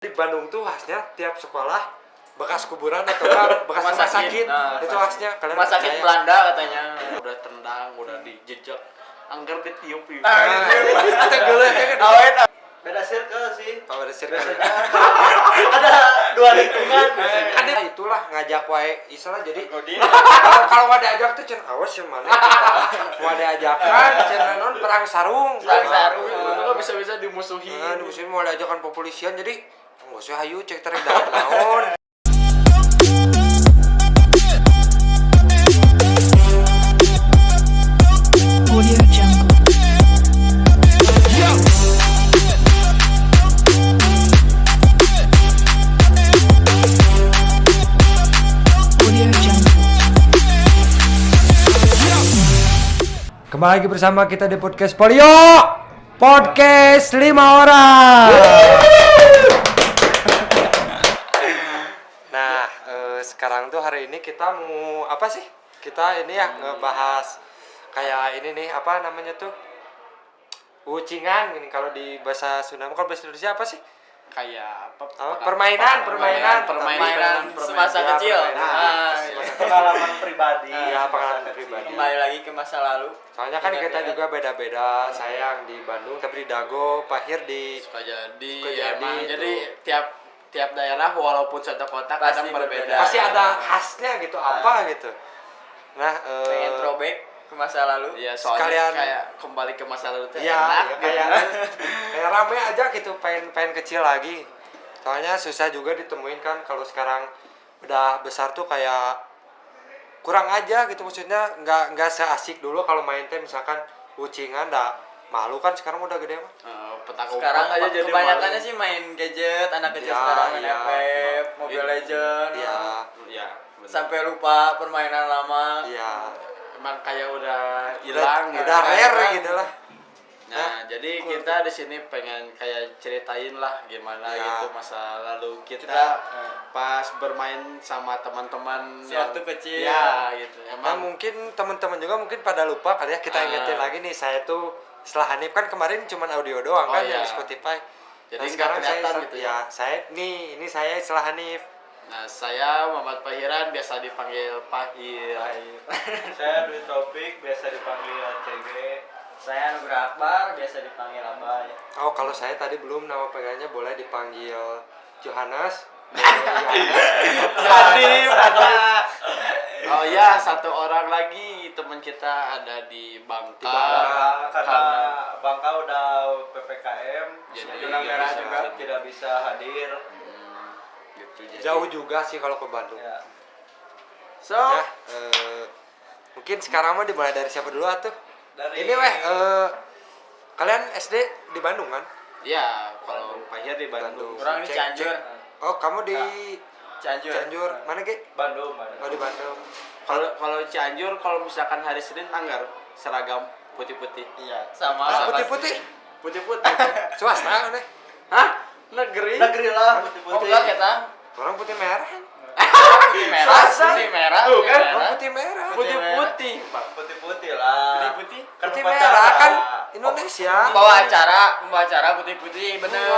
Di Bandung tuh khasnya tiap sekolah bekas kuburan atau bekas rumah sakit. Nah, itu khasnya. Rumah sakit Belanda katanya. Udah tendang, udah dijejak. Angger ditiup yuk. Kita geuleuh kan. Awet. Beda circle sih. Tahu ada circle. Ada dua lingkungan. Kan itulah ngajak wae istilah jadi kalau nggak diajak tuh cenah awas yang mana. Mau diajakan cenah non perang sarung. Perang sarung. Itu bisa-bisa dimusuhin. Nah, dimusuhin mau diajakan kepolisian jadi enggak usah hayu cek terek naon. Audio Jungle. Audio Jungle. Kembali lagi bersama kita di podcast Polio. Podcast 5 orang. Nah, sekarang tuh hari ini kita mau apa sih? Kita ini ya ngebahas kayak ini nih, apa namanya tuh? Ucingan gini kalau di bahasa Sunda. Kalau bahasa Indonesia apa sih? Kayak apa? Permainan semasa Ya, kecil. permainan. Pengalaman pribadi. Iya, pengalaman pribadi. Kembali lagi ke masa lalu. Soalnya kan kita juga beda-beda. Saya yang di Bandung tapi di Dago, Pahir di Sukajadi. Sukajadi, Jadi tiap daerah walaupun satu kota kadang berbeda. pasti ada khasnya gitu, apa gitu. Nah, pengen throwback ke masa lalu. Iya, soalnya sekalian kayak kembali ke masa lalu tuh ya, enak. kayak rame aja gitu, pengen kecil lagi. Soalnya susah juga ditemuin kan kalau sekarang udah besar tuh kayak kurang aja gitu, maksudnya nggak seasik dulu kalau main teh misalkan ucingan dah malu kan, sekarang udah gede mah. Petak sekarang aja jadi kebanyakannya sih main gadget, anak kecil Ya, sekarang main iya. HP, Mobile Legends. Iya, Sampai lupa permainan lama. iya. Emang kayak udah hilang, udah rare gitu lah. Nah, jadi kita di sini pengen kayak ceritain lah gimana Ya. gitu masa lalu kita pas bermain sama teman-teman Sewaktu kecil. Ya, gitu. Nah, Emang mungkin teman-teman juga mungkin pada lupa kali ya, kita ingetin lagi nih, saya tuh setelah Hanif kan kemarin cuma audio doang Oh, kan iya. yang di Spotify. Jadi Nah, nggak sekarang saya kelihatan gitu ya. saya ini saya setelah Hanif. Nah, saya Muhammad Pahiran, biasa dipanggil Pahir. Saya Dwi Taufik, biasa dipanggil CG. Saya Nugra Akbar, biasa dipanggil Abai. Oh, kalau saya tadi belum nama panggilannya, boleh dipanggil Johannes. Oh ya, satu orang lagi teman kita ada di Bangka. Karena Bangka udah PPKM, Jadi zona nggak merah bisa juga hadir. tidak bisa hadir. Gitu, jadi. Jauh juga sih kalau ke Bandung. Ya. So, Nah, mungkin sekarang mah dimulai dari siapa dulu atuh? Dari Ini kalian SD di Bandung kan? ya kalau Pahir di Bandung. Bandung. Orang di Cek, Cianjur. Oh, kamu di Cianjur. Cianjur. Mana, Ki? Bandung. Oh, di Bandung. Kalau Cianjur kalau misalkan hari Senin anggar seragam putih-putih. Iya. Sama Ah, putih-putih. Putih-putih. Swasta aneh. Hah? Negeri? Negeri lah Oh, putih-putih. enggak kita. Orang putih merah. Putih merah. Swasta. Putih merah. Tuh, kan? Orang putih merah. Putih-putih, Bang. Putih-putih lah. Putih-putih. Putih upacara. merah kan Indonesia. Pembawa acara putih-putih bener.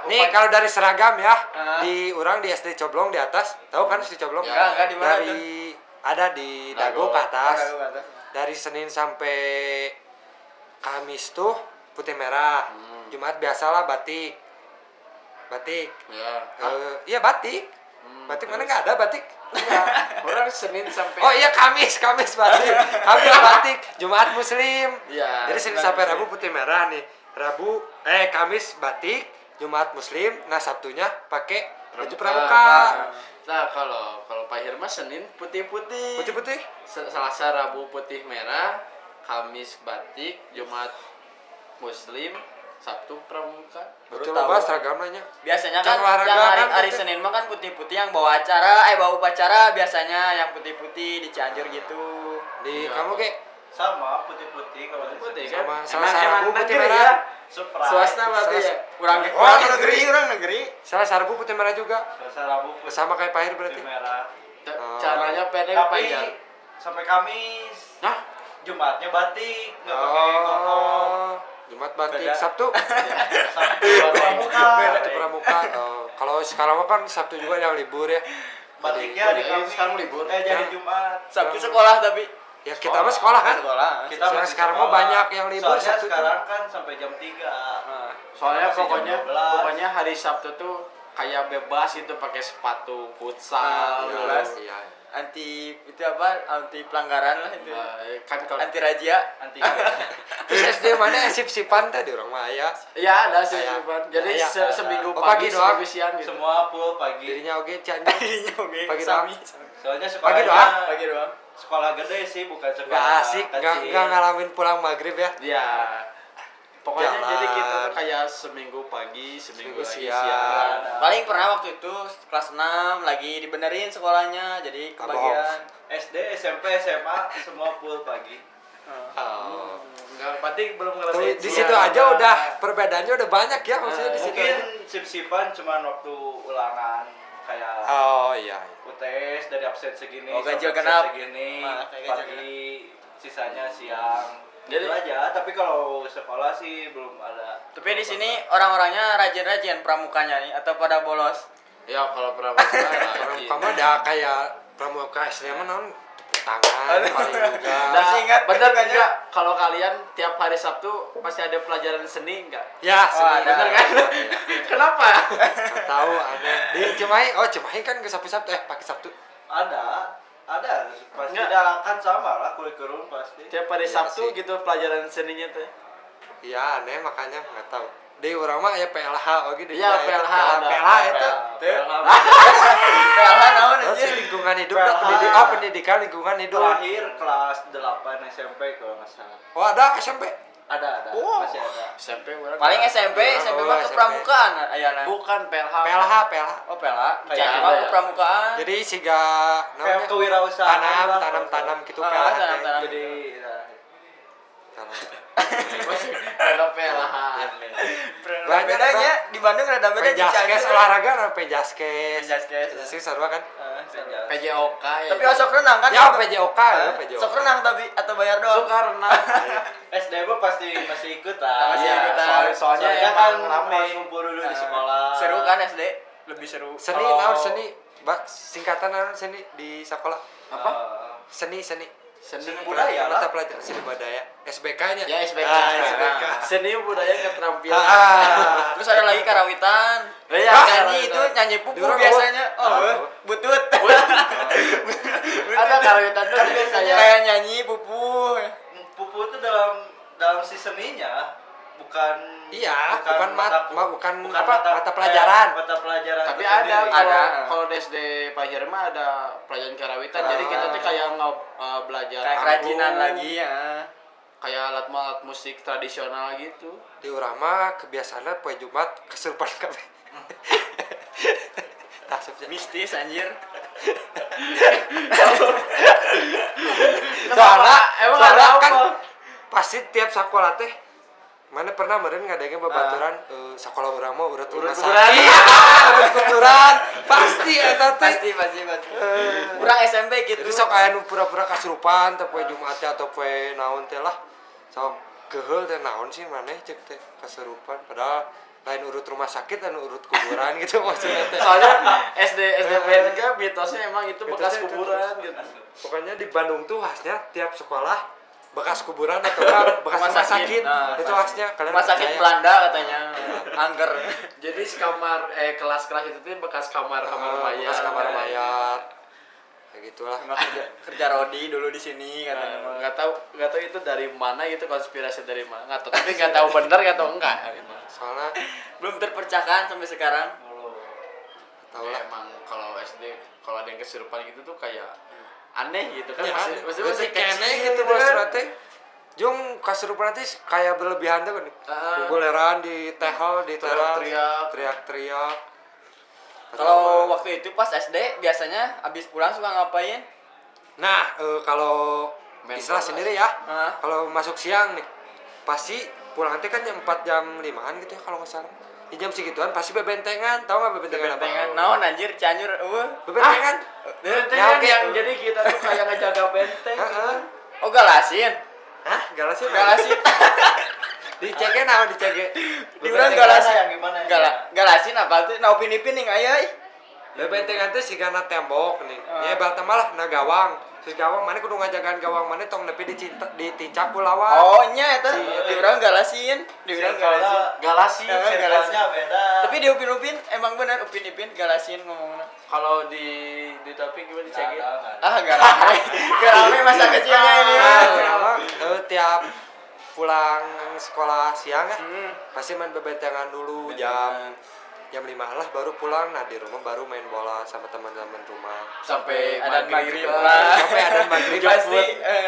Nih kalau dari seragam ya, Ah. di orang di SD Coblong di atas, tahu kan SD Coblong? Ya, enggak, di mana Dari ada di Dago ke atas. Dari Senin sampai Kamis tuh putih merah. Jumat biasalah batik. Batik. Ya. Iya batik. Batik mana nggak ada batik? Orang Senin sampai Oh iya Kamis batik. Kamis batik. Jumat Muslim. Iya. Jadi Senin sampai Rabu putih merah nih. Kamis batik, Jumat Muslim. Nah Sabtunya pakai baju pramuka. Nah, kalau Pahir mah Senin putih-putih. Putih-putih. Selasa Rabu putih merah, Kamis batik, Jumat Muslim, Sabtu pramuka. Betul bahas seragamnya. Biasanya Yang kan olahraga yang hari, kan hari putih. Senin mah kan putih-putih yang bawa upacara biasanya yang putih-putih di Cianjur gitu. Di Iya. kamu kayak Sama putih-putih kalau di Putih sini. kan? sama Emang- Selasa emang Rabu putih negeri merah. ya? Surprise. Swasta berarti ya. Kurang Oh, orang negeri. Selasa Rabu putih merah juga. Selasa Rabu putih Sama kayak Pahir berarti. merah. Caranya pendek Tapi panjang. sampai Kamis. Hah? Jumatnya batik, nggak pakai koko. Jumat batik, Beda. Sabtu Sabtu pramuka. baju pramuka. Kalau sekarang mah kan Sabtu juga yang libur ya. Baliknya Jadi, di kami sekarang libur. jadi Ya. Jumat. Sabtu sekolah tapi Ya kita mah sekolah kan. sekolah. Kita Sekarang- masih sekarang mah sekolah. banyak yang libur Soalnya Sabtu tuh. sekarang kan sampai jam 3. Nah, Soalnya Masih jam pokoknya 12. pokoknya hari Sabtu tuh kayak bebas itu pakai sepatu futsal. Nah, Iya, jelas. iya. anti itu apa? Anti pelanggaran lah itu. Kan kalau Anti razia. Nanti Terus SD mana sip-sipan teh di orang mah aya. ya ada sih Kayak- Bang. Jadi kayak- seminggu Oh, pagi, pagi doang. seminggu siang gitu. semua full pagi. Dirinya oge Cianjur. Oke, Pagi sami. Soalnya Pagi sekolahnya doang? Pagi doang. sekolah gede sih bukan sekolah Enggak asik, enggak kecil. ngalamin pulang maghrib ya. Ya. Pokoknya Jalan. jadi kita tuh kayak seminggu pagi, seminggu Seminggu lagi siang. siang. Paling pernah waktu itu kelas 6 lagi dibenerin sekolahnya jadi kebagian. SD, SMP, SMA semua full pagi. Oh. Enggak, berarti belum Tuh, ngerasain. di siang. situ aja udah perbedaannya udah banyak ya maksudnya di situ. Mungkin aja. sip-sipan cuma waktu ulangan kayak Oh iya. UTS dari absen segini, Oh, ganjil sampai genap. absen segini, Ah, kayak ganjil pagi, sisanya siang. Jadi- Jadi aja, tapi kalau sekolah sih belum ada. Tapi di sini orang-orangnya rajin-rajin pramukanya nih atau pada bolos. Ya kalau pramuka Orang kamu ada kayak pramuka SD mah naon tepuk tangan paling juga. Nah, Masih ingat bener ketikanya? enggak kalau kalian tiap hari Sabtu pasti ada pelajaran seni enggak? Ya, Oh, seni. ada. Bener kan? Kenapa? Nggak tahu aneh. Di Cimahi, oh Cimahi kan ke Sabtu-Sabtu pakai Sabtu. Ada pasti Enggak. ada kan sama lah kurikulum pasti. Tiap hari Iya Sabtu sih. gitu pelajaran seninya tuh. Iya, aneh makanya nggak tahu. Di urang mah ya PLH oh gitu. Iya, juga, PLH itu. ada. PLH itu. PLH naon Oh, anjir. sih lingkungan hidup PLH. pendidikan lingkungan hidup. Terakhir kelas 8 SMP kalau nggak salah. Oh, ada SMP. Ada, Oh. masih ada. SMP berapa? Paling SMP Oh, mah ke SMP. pramukaan ayana. Bukan PLH. PLH. Oh, PLH. Kayak Jadi ada mah ya. ke pramukaan. Jadi siga Kayak kewirausahaan lah. tanam gitu Ah, PLH. tanam-tanam. Jadi nah, Ada PLH. Banyak, bedanya di Bandung rada beda di Penjaskes Cianjur. olahraga atau penjaskes? Penjaskes. Penjaskes sarua kan? penjas. PJOK ya. Tapi sok renang kan? Ya PJOK ya PJOK. Sok renang tapi atau bayar doang. suka renang. SD mah pasti masih ikut lah. Masih Iya, ikutan. soalnya Soalnya kan emang rame. harus ngumpul dulu di sekolah. Seru kan SD? Lebih seru. Seni Kalau- naon seni? Singkatan naon seni di sekolah? Apa? Seni. Seni budaya lah. Mata pelajaran seni budaya. SBK-nya. Ya SBK. Ah, SBK. Seni budaya keterampilan. Ah. Terus ada lagi karawitan. Iya, Nyanyi itu karawitan. nyanyi pupu Diorang biasanya. oh. Oh, butut. Ada karawitan tuh Kan jadi biasanya kayak kayak nyanyi pupu. Pupu itu dalam si seninya bukan Iya, bukan bukan apa, mata, mata pelajaran. mata pelajaran tapi itu ada sendiri. kalau Ada. kalau di SD Pahir mah ada pelajaran karawitan jadi kita tuh kayak belajar Kayak angklung, kerajinan lagi ya. kayak alat musik tradisional gitu. Di urang mah kebiasaanna poe Jumat kesurupan kabeh. Tasupnya. Mistis anjir. Soalnya Emang soalnya ada kan apa? pasti tiap sekolah teh mana pernah meureun ngadenge babaturan sekolah urang mah urut rumah kuburan. sakit. Urut kuburan. Pasti eta teh. Pasti. Kurang SMP gitu. Jadi sok aya nu pura-pura kasurupan teh poe Jumat teh atau poe naon teh lah. Sok geheul teh naon sih maneh cek teh kasurupan padahal lain urut rumah sakit dan urut kuburan gitu maksudnya teh. Soalnya SD juga mitosnya emang itu bekas Mitosnya itu kuburan gitu. Pokoknya di Bandung tuh khasnya tiap sekolah bekas kuburan atau enggak bekas rumah sakit. Nah, Itu khasnya kalian Rumah sakit percaya? Belanda katanya. Angger. Jadi kamar kelas-kelas itu tuh bekas kamar mayat. Bekas kamar mayat. Kayak gitulah. Emang kerja Rodi dulu di sini katanya. Nggak tahu itu dari mana gitu konspirasi dari mana nggak tahu tapi nggak tahu benar nggak tahu enggak gitu. Soalnya Belum terpecahkan sampai sekarang. tau lah. Emang kalau SD kalau ada yang kesurupan gitu tuh kayak aneh gitu kan Ya, masih kene kecil gitu kan. bos teh. Jung kasurupan nanti kayak berlebihan tuh kan. Kubuleran di tehol di teras Teriak-teriak. teriak-teriak. Kalau waktu itu pas SD biasanya abis pulang suka ngapain? Nah, kalau Main istilah bola. sendiri ya. Hah? Kalau masuk siang nih, pasti pulang nanti kan jam 4 jam 5-an gitu ya kalau nggak salah. Di jam segituan pasti bebentengan, tahu nggak bebentengan apa? Bentengan. Naon anjir Cianjur Bebentengan. Benteng Ya, kan oke. yang jadi kita tuh kayak ngejaga benteng. Heeh. Oh galasin. Hah, galasin. Galasin. Dicege naon dicege? Di urang galasin. yang gimana? Galasin apa tuh? Nah upin-ipin aya ih. Bebentengan teh sigana tembok nih. Ah. Ya ibaratna malah na gawang. Terus gawang mana kudu ngajagaan gawang mana tong nepi diticap ku lawan. Oh nya eta di urang galasin. Di urang galasin. Galasi. Circle-nya beda. Tapi di upin-upin emang bener upin-ipin galasin ngomongna. Kalau di topik gimana dicek? Gak rame. Gak rame masa kecilnya ini. Tiap pulang sekolah siang ya Hmm. pasti main bebentengan dulu jam 5 lah baru pulang. Nah di rumah baru main bola sama teman-teman rumah Sampai Ada maghrib maghrib juga. lah. sampai ada maghrib. Pasti. Ya,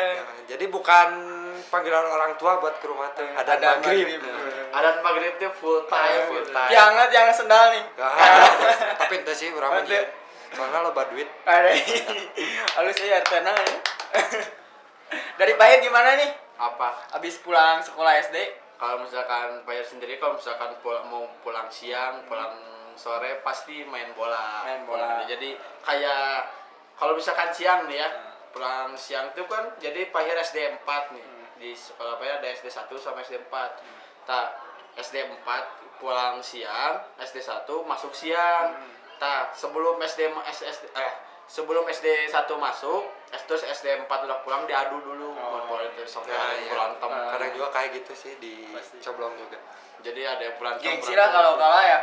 jadi bukan panggilan orang tua buat ke rumah teh ada maghrib. Adat maghrib tuh full time. Full gitu. time. Tiang sendal nih. Tapi ente sih urang mah Ente. soalnya loba duit. Ada. Halus ya tenang ya. Dari Pahit gimana nih? Apa? Abis pulang sekolah SD? Kalau misalkan Pahir sendiri, kalau misalkan mau pulang siang, pulang sore pasti main bola. Main bola. Jadi kayak kalau misalkan siang nih ya, pulang siang tuh kan jadi Pahir SD 4 nih. Di sekolah Pahir ada SD 1 sama SD 4. SD 4 pulang siang, SD 1 masuk siang. Sebelum sebelum SD 1 masuk, terus SD 4 udah pulang diadu dulu. Bola itu sampai ada yang berantem. Kadang juga kayak gitu sih di Coblong juga. Jadi ada yang berantem. Gengsi lah kalau kalah ya.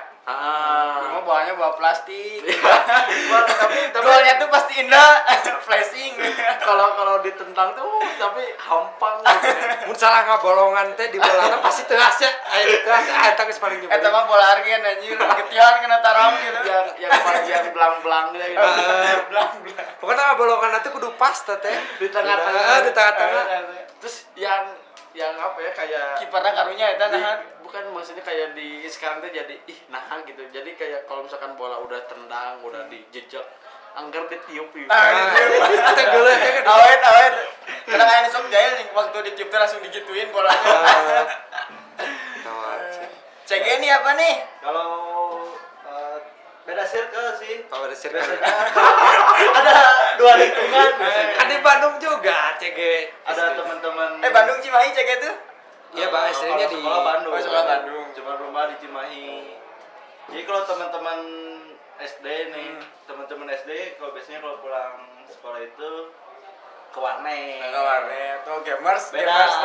Cuma bolanya bawa plastik. tapi Golnya tuh pasti indah, flashing. kalau ditentang tuh tapi hampang gitu. Mun salah ngabolongan teh di bolana pasti teu asa. Aya teu asa eta geus paling Eta mah bola argen anjir, ketian kena taram gitu. yang bagian belang-belang gitu. Pokoknya ngabolongan teh kudu pas teh. Di tengah-tengah. Di tengah-tengah. Terus yang apa ya kayak Kiperna karunya eta nahan. bukan maksudnya kayak di sekarang tuh jadi nah gitu. Jadi kayak kalau misalkan bola udah tendang, udah dijejak, anggar ditiup gitu. Eta geuleuh teh kan. Awet. Kadang aya nu sok jahil nih waktu ditiup teh langsung digituin bolanya. CG ini apa nih? Kalau beda circle sih. Kalau ada circle. Ada 2 lingkungan biasanya. Kan di Bandung juga CG. Ada teman-teman. Bandung Cimahi CG tuh. Iya, Bang, SD-nya di sekolah Bandung. Oh, sekolah Bandung. Cuma rumah di Cimahi. Jadi kalau teman-teman SD nih, teman-teman SD kalau biasanya kalau pulang sekolah itu ke warnet. Ke warnet. Tuh gamers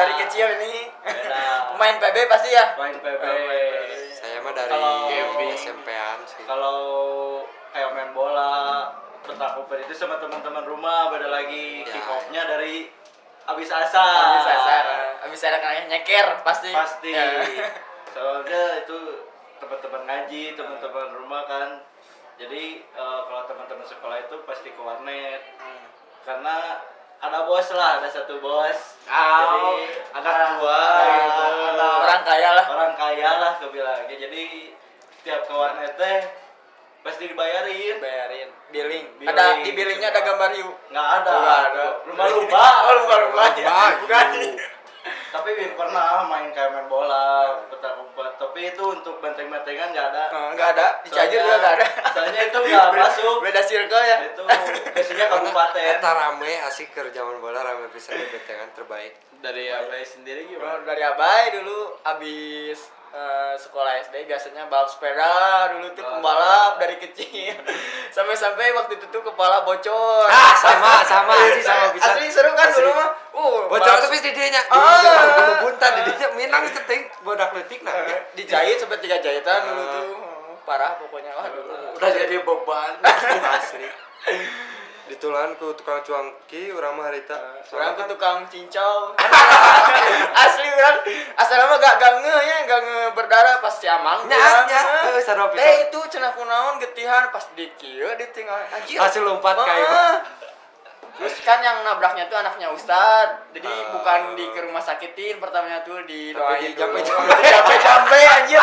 dari kecil ini. Beda. Pemain PB pasti ya? Main PB. Saya mah dari Kalau- SMP-an sih. Kalau kayak main bola, petak umpet itu sama teman-teman rumah beda lagi. Ya. Kick off-nya dari abis asar. Abis ada kayak nyeker pasti. Pasti. Ya. Soalnya itu teman-teman ngaji, teman-teman rumah kan. Jadi kalau teman-teman sekolah itu pasti ke warnet. Karena ada bos lah, ada satu bos. Jadi anak tua gitu. Orang kaya lah. Orang kaya lah kebilangnya. Jadi setiap ke warnet teh pasti dibayarin. Bayarin. Billing. Billing. Ada di billingnya ada gambar hiu. Nggak ada. Oh, nggak ada. Lumba-lumba. Oh, lumba-lumba. Bukan. Tapi pernah main kayak main bola, petak umpet. Tapi itu untuk benteng-bentengan nggak ada. Nggak ada. Di Cianjur juga nggak ada. Soalnya itu nggak masuk. Beda circle ya. Itu biasanya kabupaten. Eta rame asik ke zaman bola rame pisan di bentengan terbaik. dari Abai sendiri gimana? Dari Abai dulu abis sekolah SD biasanya balap sepeda dulu tuh pembalap dari kecil sampai waktu itu tuh kepala bocor. Sama asli sama bisa. Asli seru kan dulu mah. Bocor tapi di dinya. Dulu bunta di dinya minang ceting bodak leutik nah. Dijahit sampai 3 jahitan dulu tuh. Parah pokoknya lah dulu. Udah jadi beban. Asli. Ditulan ku tukang cuangki urang mah harita. Orang ke tukang cincau. Asli orang asal mah gak nge berdarah pas siamang. Nya sarua pisan. Itu cenah kunaon getihan pas di kieu ditinggal anjir. Langsung lompat kayu. Terus kan yang nabraknya tuh anaknya Ustad. Jadi bukan di ke rumah sakitin pertamanya tuh di doain Jampe anjir.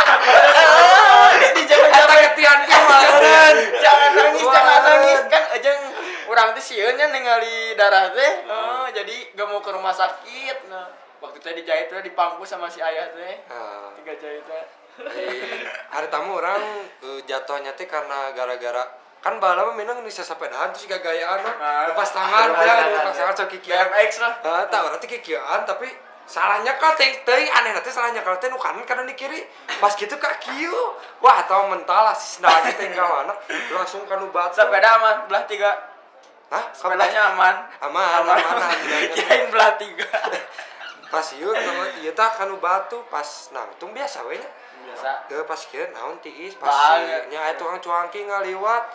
Di jampe ketian pieu maleun. jangan nangis kan ejeng urang teh sieunnya ningali darah teh. Jadi gak mau ke rumah sakit. Nah, waktu teh dijahit teh dipangku sama si ayah teh. 3 jahitan. Hari tamu orang jatuhnya teh karena gara-gara kan bala mah minang bisa sepedaan terus gagayaan mah lepas tangan ya lepas tangan sok kikian BMX lah. tah urang teh kikian tapi salah nyekel teuing aneh nanti salah nyekel teh nu kanan kadang di kiri pas gitu ka kieu wah tau mental lah si sendal teh ka mana langsung ka nu batu Sepeda aman belah 3. hah Sepedanya aman. aman Kirain belah 3. pas ieu ieu tah ka nu batu pas nangtung biasa we nya Biasa. teu pas kieu naon tiis pas Banget. nya aya tukang cuangki ngaliwat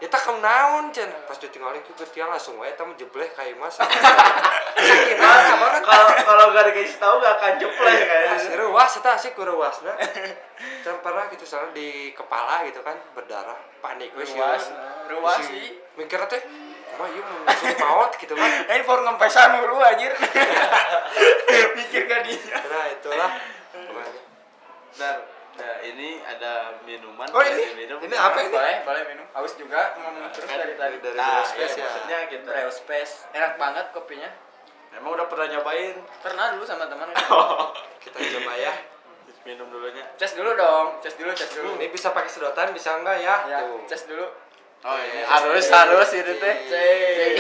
eta kam naon cenah pas ditinggalin ku ketian langsung we eta mah jebleh ka ieu mas sakitna banget Kalau nggak dikasih tahu nggak akan jepleh kayaknya. si ruas eta sih ku ruasna can pernah gitu soalnya di kepala gitu kan berdarah panik we Ruas sih. mikirna teh kumaha ieu mun langsung maot gitu kan Handphone ngempesan dulu anjir. Mikir ka dia. nah itulah pokoknya. Nah, ini ada minuman. Oh, ini? Minum. Ini apa ini? Boleh minum. Haus juga ngomong terus dari tadi. dari Nah, Space ya, ya. maksudnya gitu. Breo Space. Enak banget kopinya. Emang udah pernah nyobain? Pernah dulu sama teman. Kita coba ya. Minum dulunya. Ces dulu dong. Ces dulu. Ini bisa pakai sedotan bisa enggak ya? Ya, Tuh. ces dulu. Oh, ini Harus ini teh. Cek.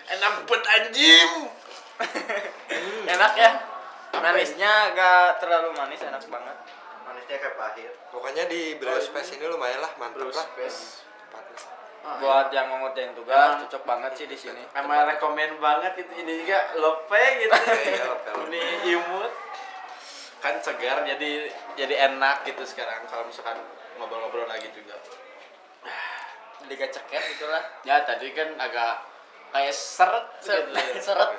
enak banget anjing. Enak ya. Manisnya agak terlalu manis, enak banget. Manisnya kayak pahit. Pokoknya di Breo Space ini lumayan lah, mantap lah. Space. Tempatnya. Buat yang mau ngerjain tugas, cocok banget sih di sini. Emang rekomen banget itu ini juga lope gitu. Iya, lope. Ini imut. Kan segar jadi enak gitu sekarang kalau misalkan ngobrol-ngobrol lagi juga. Liga ceket itulah. Ya tadi kan agak kayak seret gitu. Seret.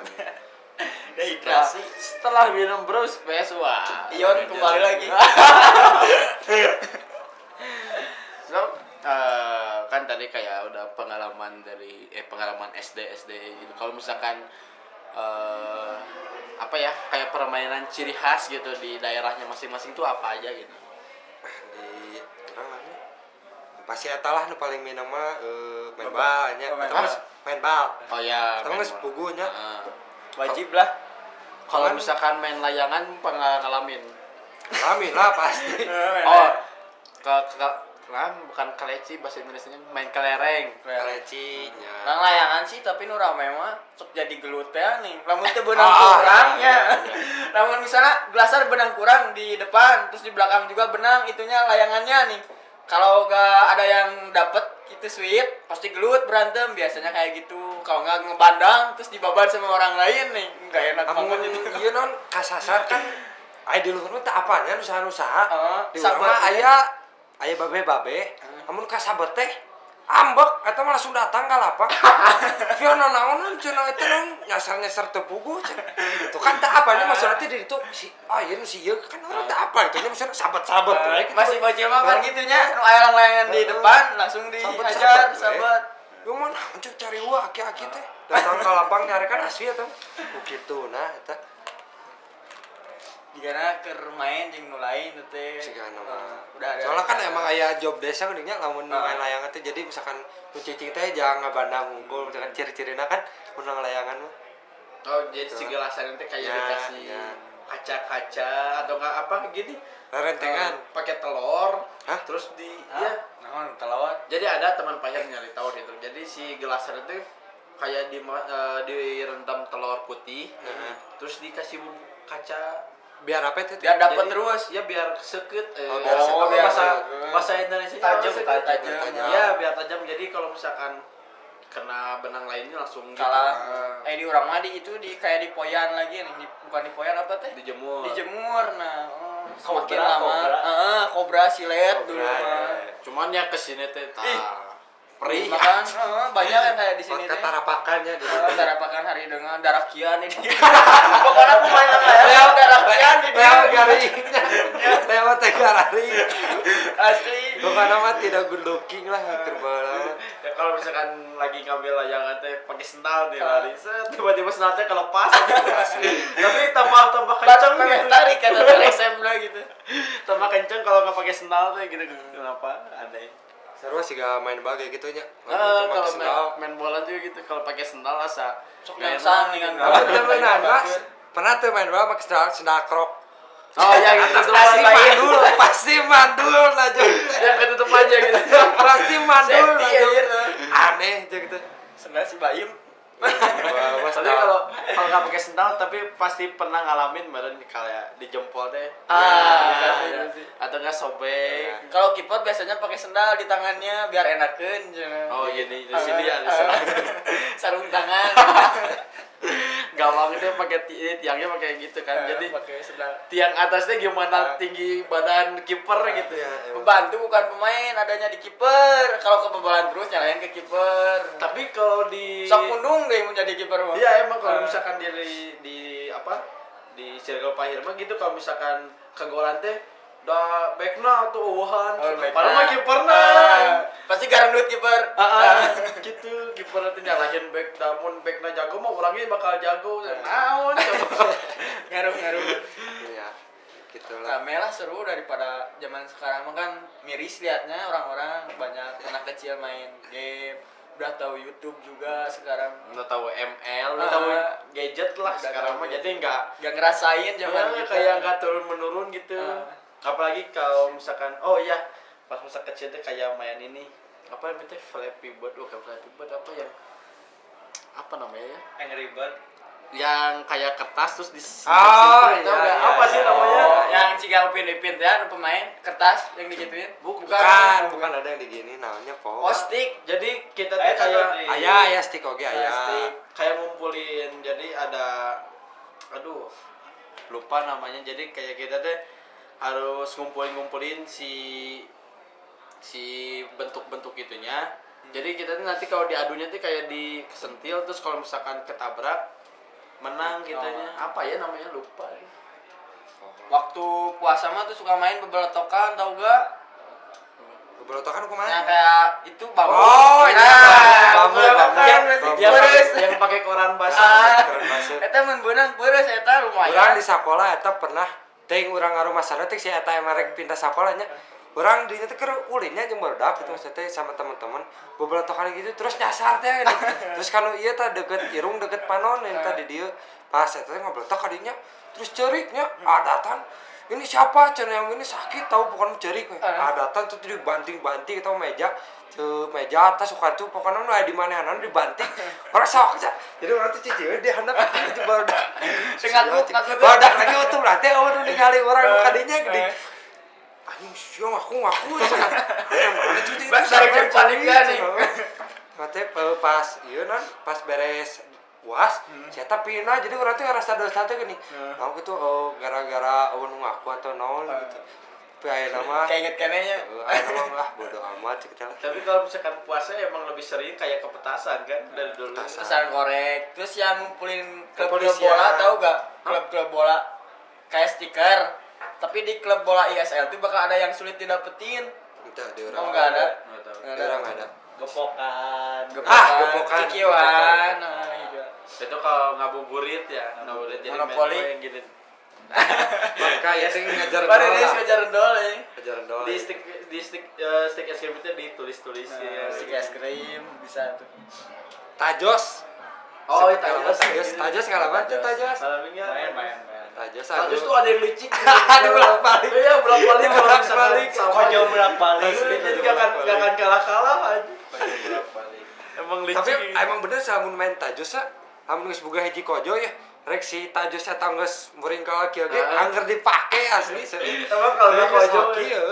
Dehidrasi. Setelah minum Breo Space wah. Ion kembali lagi. So, kan tadi kayak udah pengalaman dari pengalaman SD gitu. Kalau misalkan apa ya kayak permainan ciri khas gitu di daerahnya masing-masing tuh apa aja gitu. Di namanya pasti eta lah nu paling minum mah main bal nya. main Atau bal. geus main bal. Oh ya. Atau geus pugunya. Wajib lah. Kalau misalkan main layangan pernah ngalamin. Kami lah pasti. Oh, bukan keleci bahasa Indonesia main kelereng. Kalecinya. Nang layangan sih tapi nu rame mah sok jadi gelut teh nih. Lamun teu beunang Ah, kurang iya, ya. Lamun misalnya gelasar benang kurang di depan terus di belakang juga benang itunya layangannya nih. Kalau gak ada yang dapet gitu sweet pasti gelut berantem biasanya kayak gitu. Kalau nggak ngebandang terus dibabat sama orang lain nih nggak enak Amun banget itu. ieu non kasasar kan aya di luhur mah teh apanya usaha-usaha. Di urang sabar. mah aya babe-babe. Amun kasabet teh ambek eta mah langsung datang ka lapang. Fiona naon cenah eta non nyasar-nyasar teu puguh cenah. Itu kan teh apanya maksudna teh di ditu si ieu nu si ieu kan orang teh apa itu nya maksudna sahabat-sahabat we gitu. Masih bocil mah kan gitunya nu aya layangan di depan langsung dihajar sahabat. Yo mana anjir cari wa aki-aki teh. Datang ka lapang nyari kan asli eta. Kitu nah eta. Digana keur main jeung nu lain teh teh. Sigana mah. Udah ada. Soalnya kan emang aya job desa geuning nya lamun Ah. main layangan teh jadi misalkan nu cicing teh jangan ngabandang unggul misalkan ciri-cirina kan menang layangan mah. Oh, jadi si gelasan itu kayak Ya, dikasih ya. kaca-kaca atau nggak apa gini. Rentengan. Pakai telur. Hah? Terus di Ya, ya. naon telawat. Jadi ada teman pahir nyari tahu gitu. Jadi si gelasan itu kayak direndam telur putih. Terus dikasih bumbu kaca Biar apa teh? Biar dapat Jadi, terus. ya biar seket Oh, biar seket. apa biar bahasa seket. bahasa Indonesia Tajam, tajam. ya biar tajam jadi kalau misalkan kena benang lainnya langsung Kalah. gitu. Di urang mah di itu di kayak di poyan lagi nih. Bukan di poyan apa teh? dijemur Dijemur. Nah, semakin Kobra, lama. kobra. Kobra silet Kobra, dulu ya. mah. cuman ya kesini teh Ih. perih Makan, banyak yang kayak di sini teh. Ketarapakannya di Darah pakan hari dengan darah kian ini. Pokoknya pemainan layangan darah kian ini. Leo garingnya. Leo teh garing. Asli. Pokoknya mah tidak good looking lah kerbala. ya kalau misalkan lagi ngambil layangan teh pakai sendal nih lari set tiba-tiba sendal teh kelepas tapi tambah kenceng Memang gitu. tarik kata SM lah gitu. tambah kenceng kalau nggak pakai sendal teh gitu kenapa aneh. Seru sih gak main bagai gitu nya. Kalau main bola juga gitu kalau pakai sendal asa Sok nggak nyangsang enak dengan gitu. Apa temenan Mas? Pernah tuh main bola pakai sendal krok. Oh ya gitu tuh Pasti mandul lah Jok. yang ketutup aja gitu. Pasti mandul lah Safety Jok. aja tuh. Aneh Jok gitu. Sendal si Baim. Soalnya kalau nggak pakai sendal tapi pasti pernah ngalamin meren kayak di jempol teh. Iya Ya. Atau nggak sobek. Kalau kiper biasanya pakai sendal di tangannya biar enakeun. Oh jadi di sini ada sendal. Sarung tangan. Gawang itu pakai tiangnya pakai gitu kan. Jadi pakai sendal. tiang atasnya gimana tinggi badan kiper gitu ya. Membantu bukan pemain, adanya di kiper. Kalau kebobolan terus nyalain ke kiper. Tapi kalau di Sok pundung deh menjadi kiper mah. Iya emang kalau misalkan di apa di circle Pahir mah gitu kalau misalkan kegolan teh udah backna atau uwahan padahal mah kiperna Pasti garandut kiper. gitu kiper nanti nyalahin back namun backna jago mah orangnya bakal jago naon coba Ngaruh. Iya. Gitulah. Rame lah seru daripada zaman sekarang mah kan miris liatnya orang-orang banyak anak kecil main game. Udah tahu YouTube juga sekarang. udah tahu ML udah tahu gadget lah Udah sekarang tahu mah gadget. jadi nggak Gak ngerasain zaman kita. kayak nggak turun menurun gitu apalagi kalau misalkan oh iya pas masa kecil teh kayak main ini apa namanya Flappy Bird bukan Flappy Bird apa yang apa namanya ya Angry Bird. yang kayak kertas terus di Oh, tahu iya, nggak? iya, apa sih iya. namanya Yang ciga upin-ipin teh anu pemain kertas yang digituin. Bukan ada yang digini namanya Oh, po. stick. jadi kita tuh kayak Aya stick oge aya. Stick. kayak ngumpulin jadi ada aduh lupa namanya jadi kayak kita teh harus ngumpulin si bentuk-bentuk itunya jadi kita tuh nanti kalau diadunya tuh kayak dikesentil terus kalau misalkan ketabrak menang kitanya apa ya namanya lupa Waktu puasa mah tuh suka main bebeletokan tau gak? Bebelotokan Yang kumaha? kayak itu bambu. Oh, iya, bambu. yang pakai koran basah Eta mun beunang beureuh eta lumayan. Urang di sekolah eta pernah teuing urang ngarumasana teh si eta emang rek pindah sekolahnya. Urang di teh keur ulinnya jeung barudak gitu maksudnya teh sama teman-teman bebelotokan gitu terus nyasar teh gitu. Terus kanu ieu teh deket irung deket panon eta di dieu pas eta teh ngobletok ka dinya terus ceuriknya adatan ini siapa cenah yang ini sakit tahu bukan cerik we adatan tuh dibanting-banting atau meja meja atas suka tuh pokoknya nu aya di manehanan dibanting orang sok aja jadi orang tuh cicing dia handap itu barudak ngaku barudak lagi utuh berarti nu ningali orang kadinya gede anjing siang aku cenah mana cuci itu Balik panik kan nih. Mate pas ieu non pas beres UAS saya pindah jadi orang tuh ngerasa dosa tuh gini aku tuh gara-gara nu ngaku atau naon gitu tapi aya nama Kayak inget kenenya. aya nama lah bodo amat kita tapi kalau misalkan puasa emang lebih sering kayak kepetasan kan dari dulu Pesan korek. Terus yang ngumpulin klub Kepolisian. bola tahu gak? Klub bola kayak stiker. Tapi di klub bola ISL tuh bakal ada yang sulit didapetin. entah di Oh orang enggak ada. nggak tahu Nggak di orang ada Gepokan. gepokan. Cikiwan. Nah, iya. itu kalau ngabuburit ya ngabuburit jadi Monopoli. main yang gini maka ya sing ngajar Pada bola dia ngejar dol ya. ngajar doa di stick es krim itu ditulis ya Si es krim bisa tuh. tajos oh itu tajos ngalaman tuh tajos malamnya Main. tajos tajus tuh ada yang licik Ada bolak-balik. iya bolak-balik kalau misalkan Bolak-balik. sama Kojo bolak-balik. jadi gak akan kalah aja emang licik tapi emang bener samun main tajos ya amun geus boga hiji kojo ya rek si tajos eta geus muring ka kieu ge angger dipake asli emang kalau nggak kojo hoki ya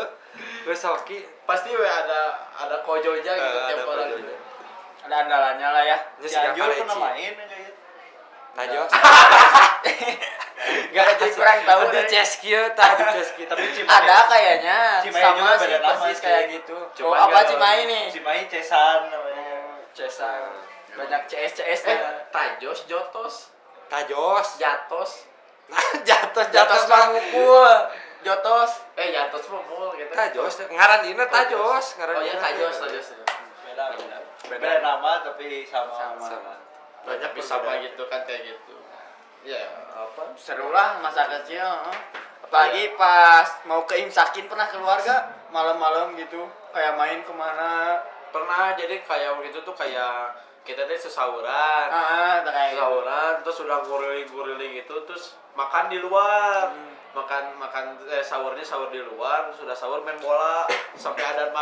geus hoki pasti we ada kojonya gitu Ada tiap orang kojonya. gitu Ada andalannya lah ya. geus Cianjur gak pernah kaleci main kayak tajos Gak ada jadi kurang tahu di deh. ces kieu tah di ces kieu tapi Ada kayaknya Cimahi sama juga sih beda nama persis sih. kayak gitu. Cuma Oh apa nggak Cimahi nih? Cimahi Cesan namanya. Cesa. Banyak CS tajos jotos tajos jatos jatos mah mukul. Jotos. jatos mah mul gitu tajos ngaran dina tajos ngaran oh iya dina. tajos Beda nama tapi sama. banyak bisa gitu kan kayak gitu ya apa Seru lah masa kecil. Apalagi pas mau ke Imsakin pernah keluarga malam-malam gitu kayak main kemana. pernah jadi kayak waktu itu tuh kayak kita tuh sesauran Kayak gitu. sesauran terus udah guriling gitu terus makan di luar makan sahur di luar terus udah sahur main bola sampai adan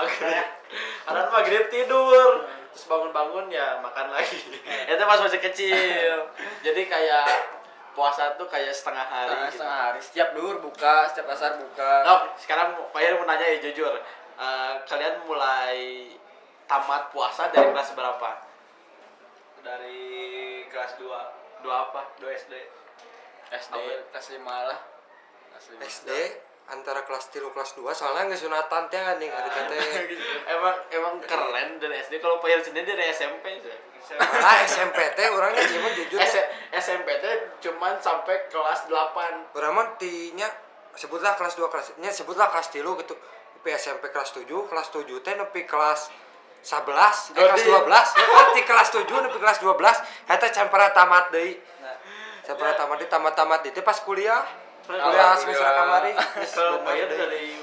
maghrib tidur terus bangun-bangun ya makan lagi. Itu pas masih kecil. Jadi kayak puasa tuh kayak setengah hari gitu. Setengah hari. Setiap duhur buka, setiap asar buka. Nah, sekarang Pak Hir mau nanya ya jujur. Kalian mulai tamat puasa dari kelas berapa? Dari kelas 2 apa? 2 SD. SD kelas 5 lah. Kelas 5. SD antara kelas 3 kelas 2 soalnya nggak sunatan teh kan nih hari teh. emang keren dari SD. Kalau Pak Hir sendiri dari SMP sih. Malah SMP teh orangnya cuma jujur. SMP teh cuman sampai kelas 8. Urang mah tinya sebutlah kelas 2 kelasnya sebutlah kelas 3 gitu. Tapi SMP kelas 7 teh nepi kelas 11, kelas 12, ya kan di kelas 7 nepi kelas 12 eta campara tamat deui. Campara tamat deui teh pas kuliah. Kuliah semester kamari. Kalau Pak Hir dari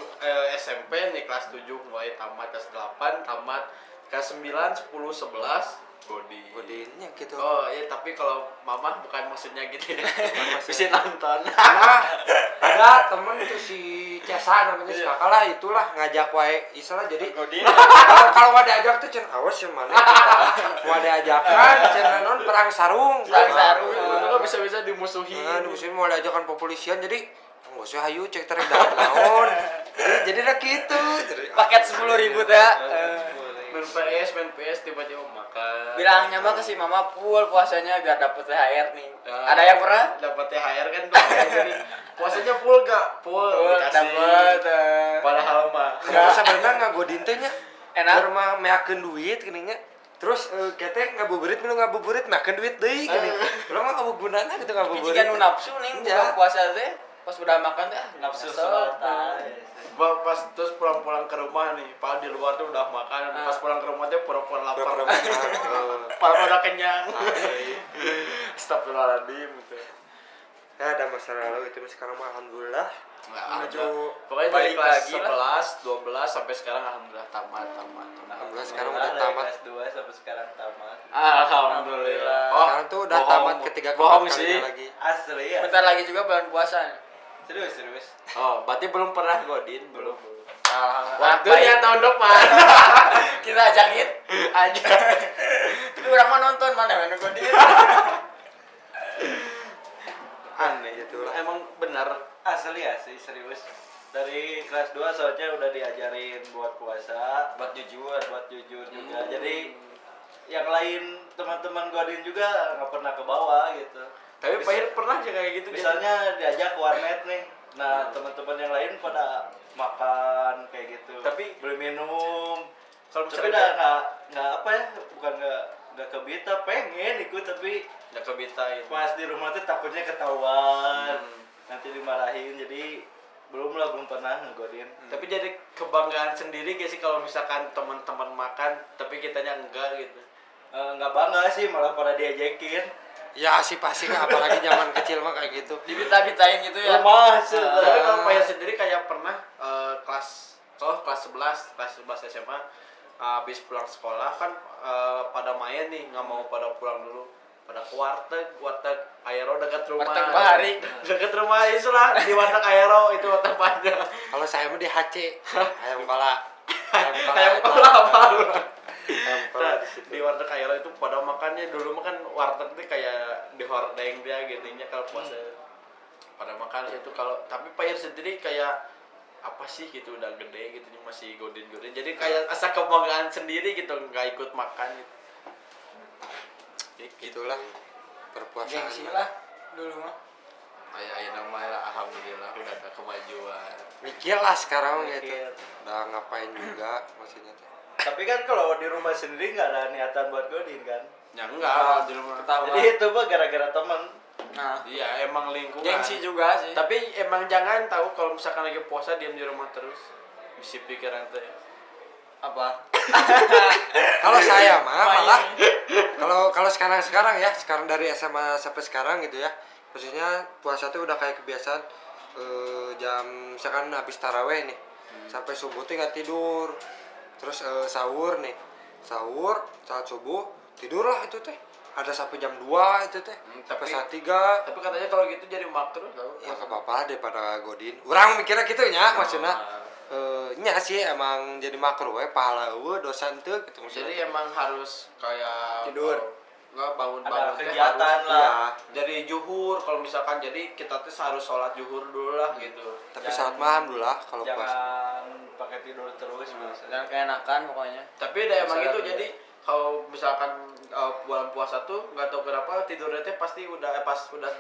SMP nih kelas 7 mulai tamat, kelas 8 tamat, kelas 9, 10, 11 Godinnya gitu. Oh iya, tapi kalau mama bukan maksudnya gitu ya. Bisa nonton. Nah, ada temen itu si Cesa namanya si kakak lah itulah ngajak wae istilah jadi kalau nggak diajak tuh cen awas yang mana mau diajakan cen non perang sarung Itu kan bisa-bisa dimusuhi. nah musim mau diajakan kepolisian jadi nggak usah hayu cek tarik dalam naon jadi udah gitu Paket 10.000 ya. Main PS tiba-tiba makan. Bilangnya mah ke si mama full puasanya biar dapet THR nih. Ya. Ada yang pernah? Dapat THR kan tuh. Jadi puasanya full gak? Full. Dikasih. Dapet. Padahal mah. nggak sebenarnya nggak godin teh nya Enak. rumah meakeun duit gini nya terus kete ngabuburit meakeun duit deui gini urang mah ngabugunana gitu ngabuburit Cigan nu nafsu nih Ya. buka puasa teh. Pas udah makan teh Nafsu nyesel. selatan. Pas terus pulang ke rumah nih, padahal di luar tuh udah makan. Pas pulang ke rumah tuh pura-pura lapar. Padahal udah kenyang. Astagfirullahaladzim gitu. ya ada masa lalu itu sekarang mah alhamdulillah menuju Pokoknya dari balik kelas lagi lah. 11, 12 sampai sekarang alhamdulillah tamat. Alhamdulillah sekarang udah Dari tamat. kelas 2 sampai sekarang tamat. Alhamdulillah. Sekarang tuh udah tamat ketiga bohong keempat sih. kalinya lagi. Asli ya. Bentar lagi juga bulan puasa. Serius. Oh, berarti belum pernah godin, belum. Waktu Waktunya tahun depan. kita ajakin Aja. tapi orang mah nonton mana gue dia. Aneh gitu. Emang benar. Asli serius. Dari kelas 2 soalnya udah diajarin buat puasa, buat jujur juga. Jadi yang lain teman-teman Godin juga nggak pernah ke bawah gitu. Tapi Pak Hir pernah aja kayak gitu. Misalnya diajak ke warnet nih. Nah, teman-teman yang lain pada makan kayak gitu. Tapi beli minum. kalau Tapi misalnya udah nggak apa ya? Bukan nggak kebita, pengen ikut tapi nggak kebitain. pas di rumah tuh takutnya ketahuan. Nanti dimarahin. Jadi belum pernah ngegodin. Tapi jadi kebanggaan sendiri gak sih kalau misalkan teman-teman makan tapi kitanya enggak gitu. Nggak bangga sih, malah pada diajakin. Ya sih pasti apalagi zaman kecil mah kayak gitu. Dibita-bitain gitu ya. Tapi kalau Pak Hir sendiri kayak pernah kelas 11 SMA habis pulang sekolah kan pada main nih, nggak mau pada pulang dulu, pada ke warteg Aero dekat rumah. Warteg Bahari. Dekat rumah itulah di warteg Aero itu tempatnya. Kalau saya mah di HC ayam pala. Kayak pola apa lu? Ayam pala di situ. Di warteg Aero itu pada makannya dulu makan warteg itu kayak di hordeng dia gitunya kalau puasa. Pada makan situ kalau tapi Pak Hir sendiri kayak apa sih gitu udah gede gitu masih godin jadi kayak asa kebanggaan sendiri gitu nggak ikut makan gitu. Gitulah perpuasaan. Gengsi lah dulu mah. Ayah namanya alhamdulillah udah ada kemajuan. Mikir lah sekarang gitu. Mikir. Udah ngapain juga maksudnya teh. Tapi kan kalau di rumah sendiri nggak ada niatan buat godin kan. Ya enggak di rumah. Jadi itu mah gara-gara teman. Nah, Iya emang lingkungan. gengsi juga sih. Tapi emang jangan tahu kalau misalkan lagi puasa diam di rumah terus. Bisa pikiran teh. Apa? Kalau saya mah malah kalau sekarang ya, sekarang dari SMA sampai sekarang gitu ya. Maksudnya puasa tuh udah kayak kebiasaan jam misalkan habis taraweh nih. Sampai subuh tuh nggak tidur. Terus sahur nih. Sahur saat subuh tidurlah itu teh. Ada sampai jam 2 itu teh. Sampai saat 3. Tapi katanya kalau gitu jadi makruh tau. Ya enggak apa-apa daripada godin. Urang mikirnya gitu nya maksudnya. nya sih emang jadi makruh we pahala eueuh dosa teu gitu maksudnya. Jadi emang harus kayak Tidur. Enggak bangun Ada teh kegiatan harus, lah. Iya. Jadi zuhur kalau misalkan jadi kita tuh harus sholat zuhur dulu lah gitu. Tapi salat malam dulu lah kalau puasa. Jangan pakai tidur terus biasa. Dan keenakan pokoknya. Tapi udah emang Misalkan gitu iya. jadi kalau misalkan bulan puasa tuh nggak tahu kenapa tidurnya teh pasti udah pas udah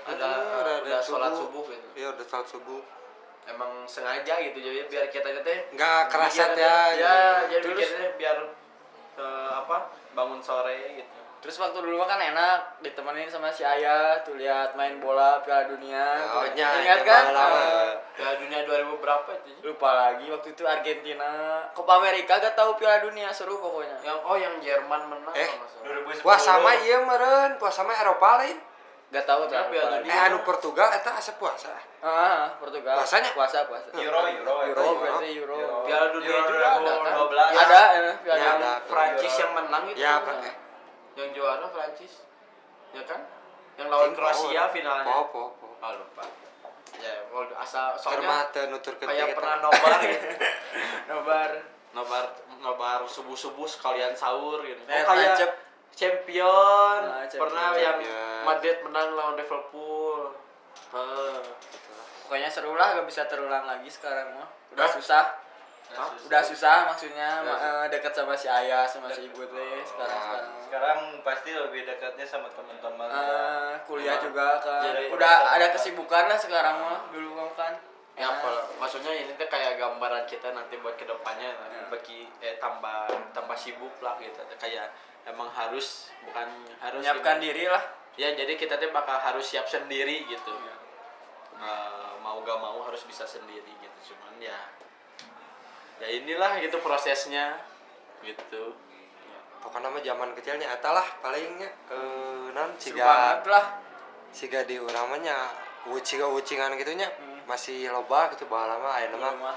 sholat subuh gitu. Iya udah salat subuh. Emang sengaja gitu jadi biar kita teh Enggak kerasa mikirnya ya. teh- ya jadi Terus- mikirnya biar bangun sore gitu. Terus waktu dulu mah kan enak ditemenin sama si Ayah tuh lihat main bola Piala Dunia. Oh, nya, Ingat nya kan? lama. Ya dunia 2000 berapa itu? Lupa lagi waktu itu Argentina Copa America gak tahu Piala Dunia seru pokoknya. Yang Jerman menang Eh, kalau nggak salah. 2010. Puasa mah ieu meureun, puasa mah Eropa lain. Gak tahu Tapi Piala ada Dunia. Anu Portugal eta asa puasa. Portugal. Puasanya? Puasa. Euro. Euro berarti Euro. Piala Dunia Euro juga ada kan? 2012. Ada Piala Ya, Dunia. ada. Prancis yang menang itu. Ya, kan? Pak. Yang juara Prancis. Ya kan? Yang lawan Kroasia finalnya. Po. Oh, lupa. Ya, kalau asal soalnya Hormat teu nuturkeun kayak kita. pernah nobar gitu. Nobar. nobar subuh-subuh sekalian sahur gitu. Eh, kayak tancep. champion. Nah, champion. Pernah yang Champion. Madrid menang lawan Liverpool. Pokoknya seru lah gak bisa terulang lagi sekarang mah. Udah Hah? susah. Hah? Udah susah maksudnya Udah dekat sama si Ayah sama si Ibu teh sekarang. Sekarang pasti lebih dekatnya sama teman-teman. Kuliah juga kan. Jadi Udah udah ada sama- kesibukan lah sekarang mah. Dulu mah kan. Ya maksudnya ini tuh kayak gambaran kita nanti buat kedepannya bagi tambah sibuk lah gitu kayak emang harus bukan harus menyiapkan ini. diri lah. Ya jadi kita tuh bakal harus siap sendiri gitu. Mau gak mau harus bisa sendiri gitu cuman ya inilah gitu prosesnya gitu. Pokoknya mah zaman kecilnya eta lah palingnya non Seru banget lah. siga di urang mah nya ucingan gitunya masih loba gitu bahala mah ayeuna Dulu mah mah.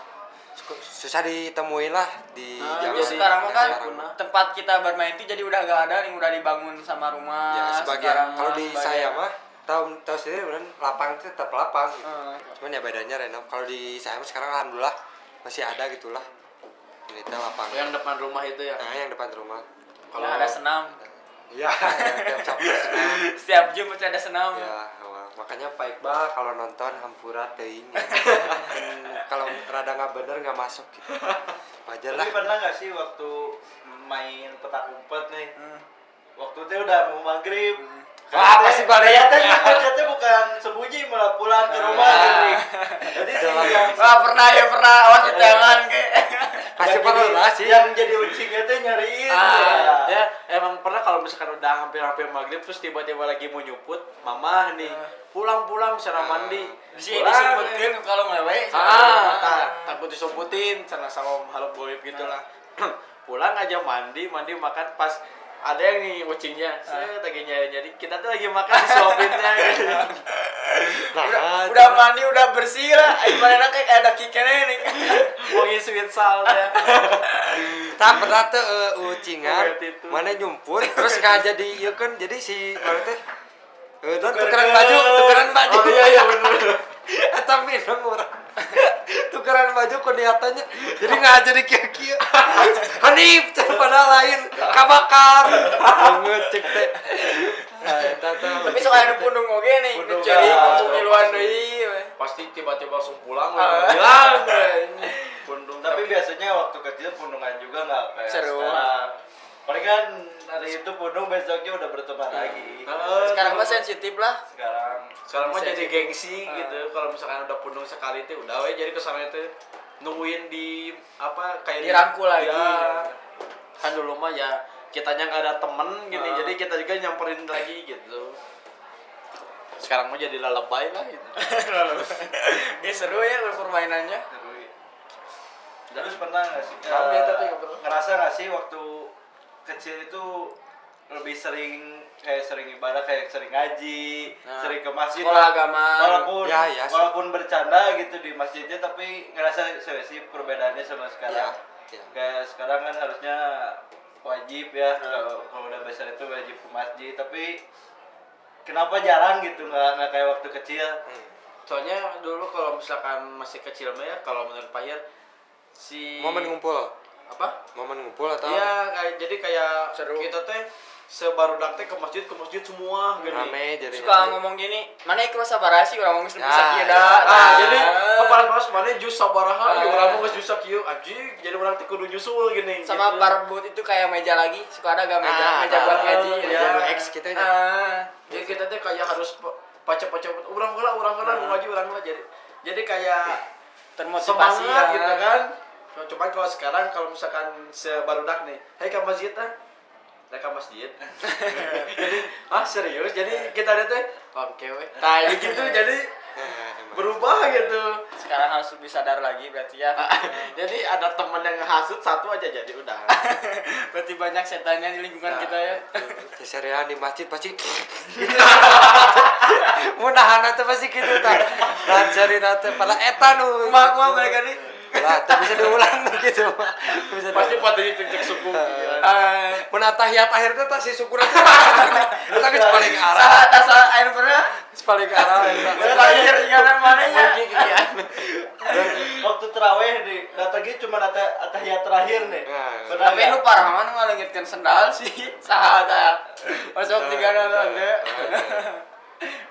susah ditemuin lah di zaman Jadi sekarang mah kan sekarang mah. tempat kita bermain itu jadi udah gak ada yang udah dibangun sama rumah. Ya Sekarang sebagian kalau mah di sebagian- saya mah tahu sendiri beneran lapang itu tetap lapang gitu. Eh, Cuman ya bedanya renov kalau di saya mah sekarang alhamdulillah masih ada gitulah ini teh lapang Yang depan rumah itu ya. nah yang depan rumah kalau ada senam. ya tiap Sabtu senang. Setiap Jumat ada senam. Ya, wah, makanya Pak Iqbal kalau nonton hampura teuing. Kalau rada nggak bener nggak masuk gitu. Wajar lah. Tapi pernah nggak sih waktu main petak umpet nih? Waktu itu udah mau maghrib. Wah, pasti balik. Ternyata bukan sembunyi malah pulang ke rumah gitu. Jadi sih yang Pernah awas di tangan kayak. Pasti yang pernah jadi- lah sih. Yang jadi ucingnya tuh nyariin. Ya emang pernah kalau misalkan udah hampir maghrib terus tiba-tiba lagi mau nyuput mamah nih pulang misalnya mandi Disebutkan kalau ngewe. takut disumputin sana sama makhluk goib gitu lah pulang aja mandi makan pas ada yang nih kucingnya saya lagi nyari kita tuh lagi makan disuapinnya gitu. Nah, Udah mandi udah bersih lah. Gimana kayak ada kikene nih. mau ngisi sweet salt ya tak pernah tuh ucingan Goet itu. mana nyumput terus nggak jadi ieu kan jadi si mana teh Tukeran. tukeran baju. oh iya bener Eta minum orang. Tukeran baju kelihatannya jadi nggak jadi kia-kia. Hanif padahal lain kabakar. Banget cek teh. Nah, eta teh. Tapi soalnya pundung oge nih. Pundung Jadi kan. untuk ngiluan deui. pasti tiba-tiba langsung pulang Ah. hilang pundung Tapi biasanya waktu kecil pundungan juga nggak kayak Seru. sekarang. Paling kan hari itu pundung besoknya udah berteman lagi. Sekarang mah sensitif lah. Sekarang mah jadi Sensitif. gengsi gitu. Kalau misalkan udah pundung sekali itu udah we jadi kesana itu nungguin di apa kayak Dirangkul lagi. Ya. Kan dulu mah ya kitanya nggak ada temen gini jadi kita juga nyamperin lagi gitu. Sekarang mah jadi lalebay lah gitu. Ini seru ya permainannya. Terus pernah nggak sih? Rame tapi nggak pernah. Ngerasa nggak sih waktu kecil itu lebih sering ibadah kayak sering ngaji, Nah, sering ke masjid. sekolah agama. Walaupun bercanda gitu di masjidnya tapi ngerasa sih perbedaannya sama sekarang. Ya. Kayak sekarang kan harusnya wajib ya kalau udah besar itu wajib ke masjid tapi kenapa jarang gitu nggak kayak waktu kecil. Soalnya dulu kalau misalkan masih kecil mah ya kalau menurut Pak Hir momen ngumpul apa? atau Iya, jadi kayak Seru. kita teh sebarudak teh ke masjid semua gini. rame jadi Suka ngomong gini, mana iku sabaraha sih urang geus Ya, bisa kieu ya. da. Jadi kepalas mana jus sabaraha, ya urang mah geus jus kieu anjing, jadi urang teh kudu nyusul gini. Sama gitu. barbut itu kayak meja lagi, suka ada gak meja buat ngaji. ya. X kita nya. Jadi kita teh kayak harus paca-paca urang heula nu ngaji urang heula jadi kayak Termotivasi semangat gitu kan. Cuman kalau sekarang kalau misalkan sebarudak nih, "Hei ke masjid ah." Mereka masjid. Jadi, serius? Jadi kita lihat teh, oke weh. Kayak gitu jadi berubah gitu. Sekarang harus lebih sadar lagi berarti ya. Jadi ada teman yang hasut satu aja jadi udah. Berarti banyak setannya di lingkungan kita ya. Ceserean di masjid pasti gitu. Mau nahan atau pasti gitu tak. Dan cari nate pada eta nu. Kumaha mereka nih. Lah, tapi bisa diulang gitu. Bisa Pasti diulang. pada cek suku. Mun tahiyat akhir teh si syukur teh. Eta geus paling arah. Asal air pernah. Geus paling arah eta. Terakhir ingaran mana ya? Waktu terawih di datangnya cuma atahiyat terakhir nih. Nah, Benar Tapi nggak? nu parah mah nu ngalengitkeun sendal sih. Saha tah. Masuk tiga nana.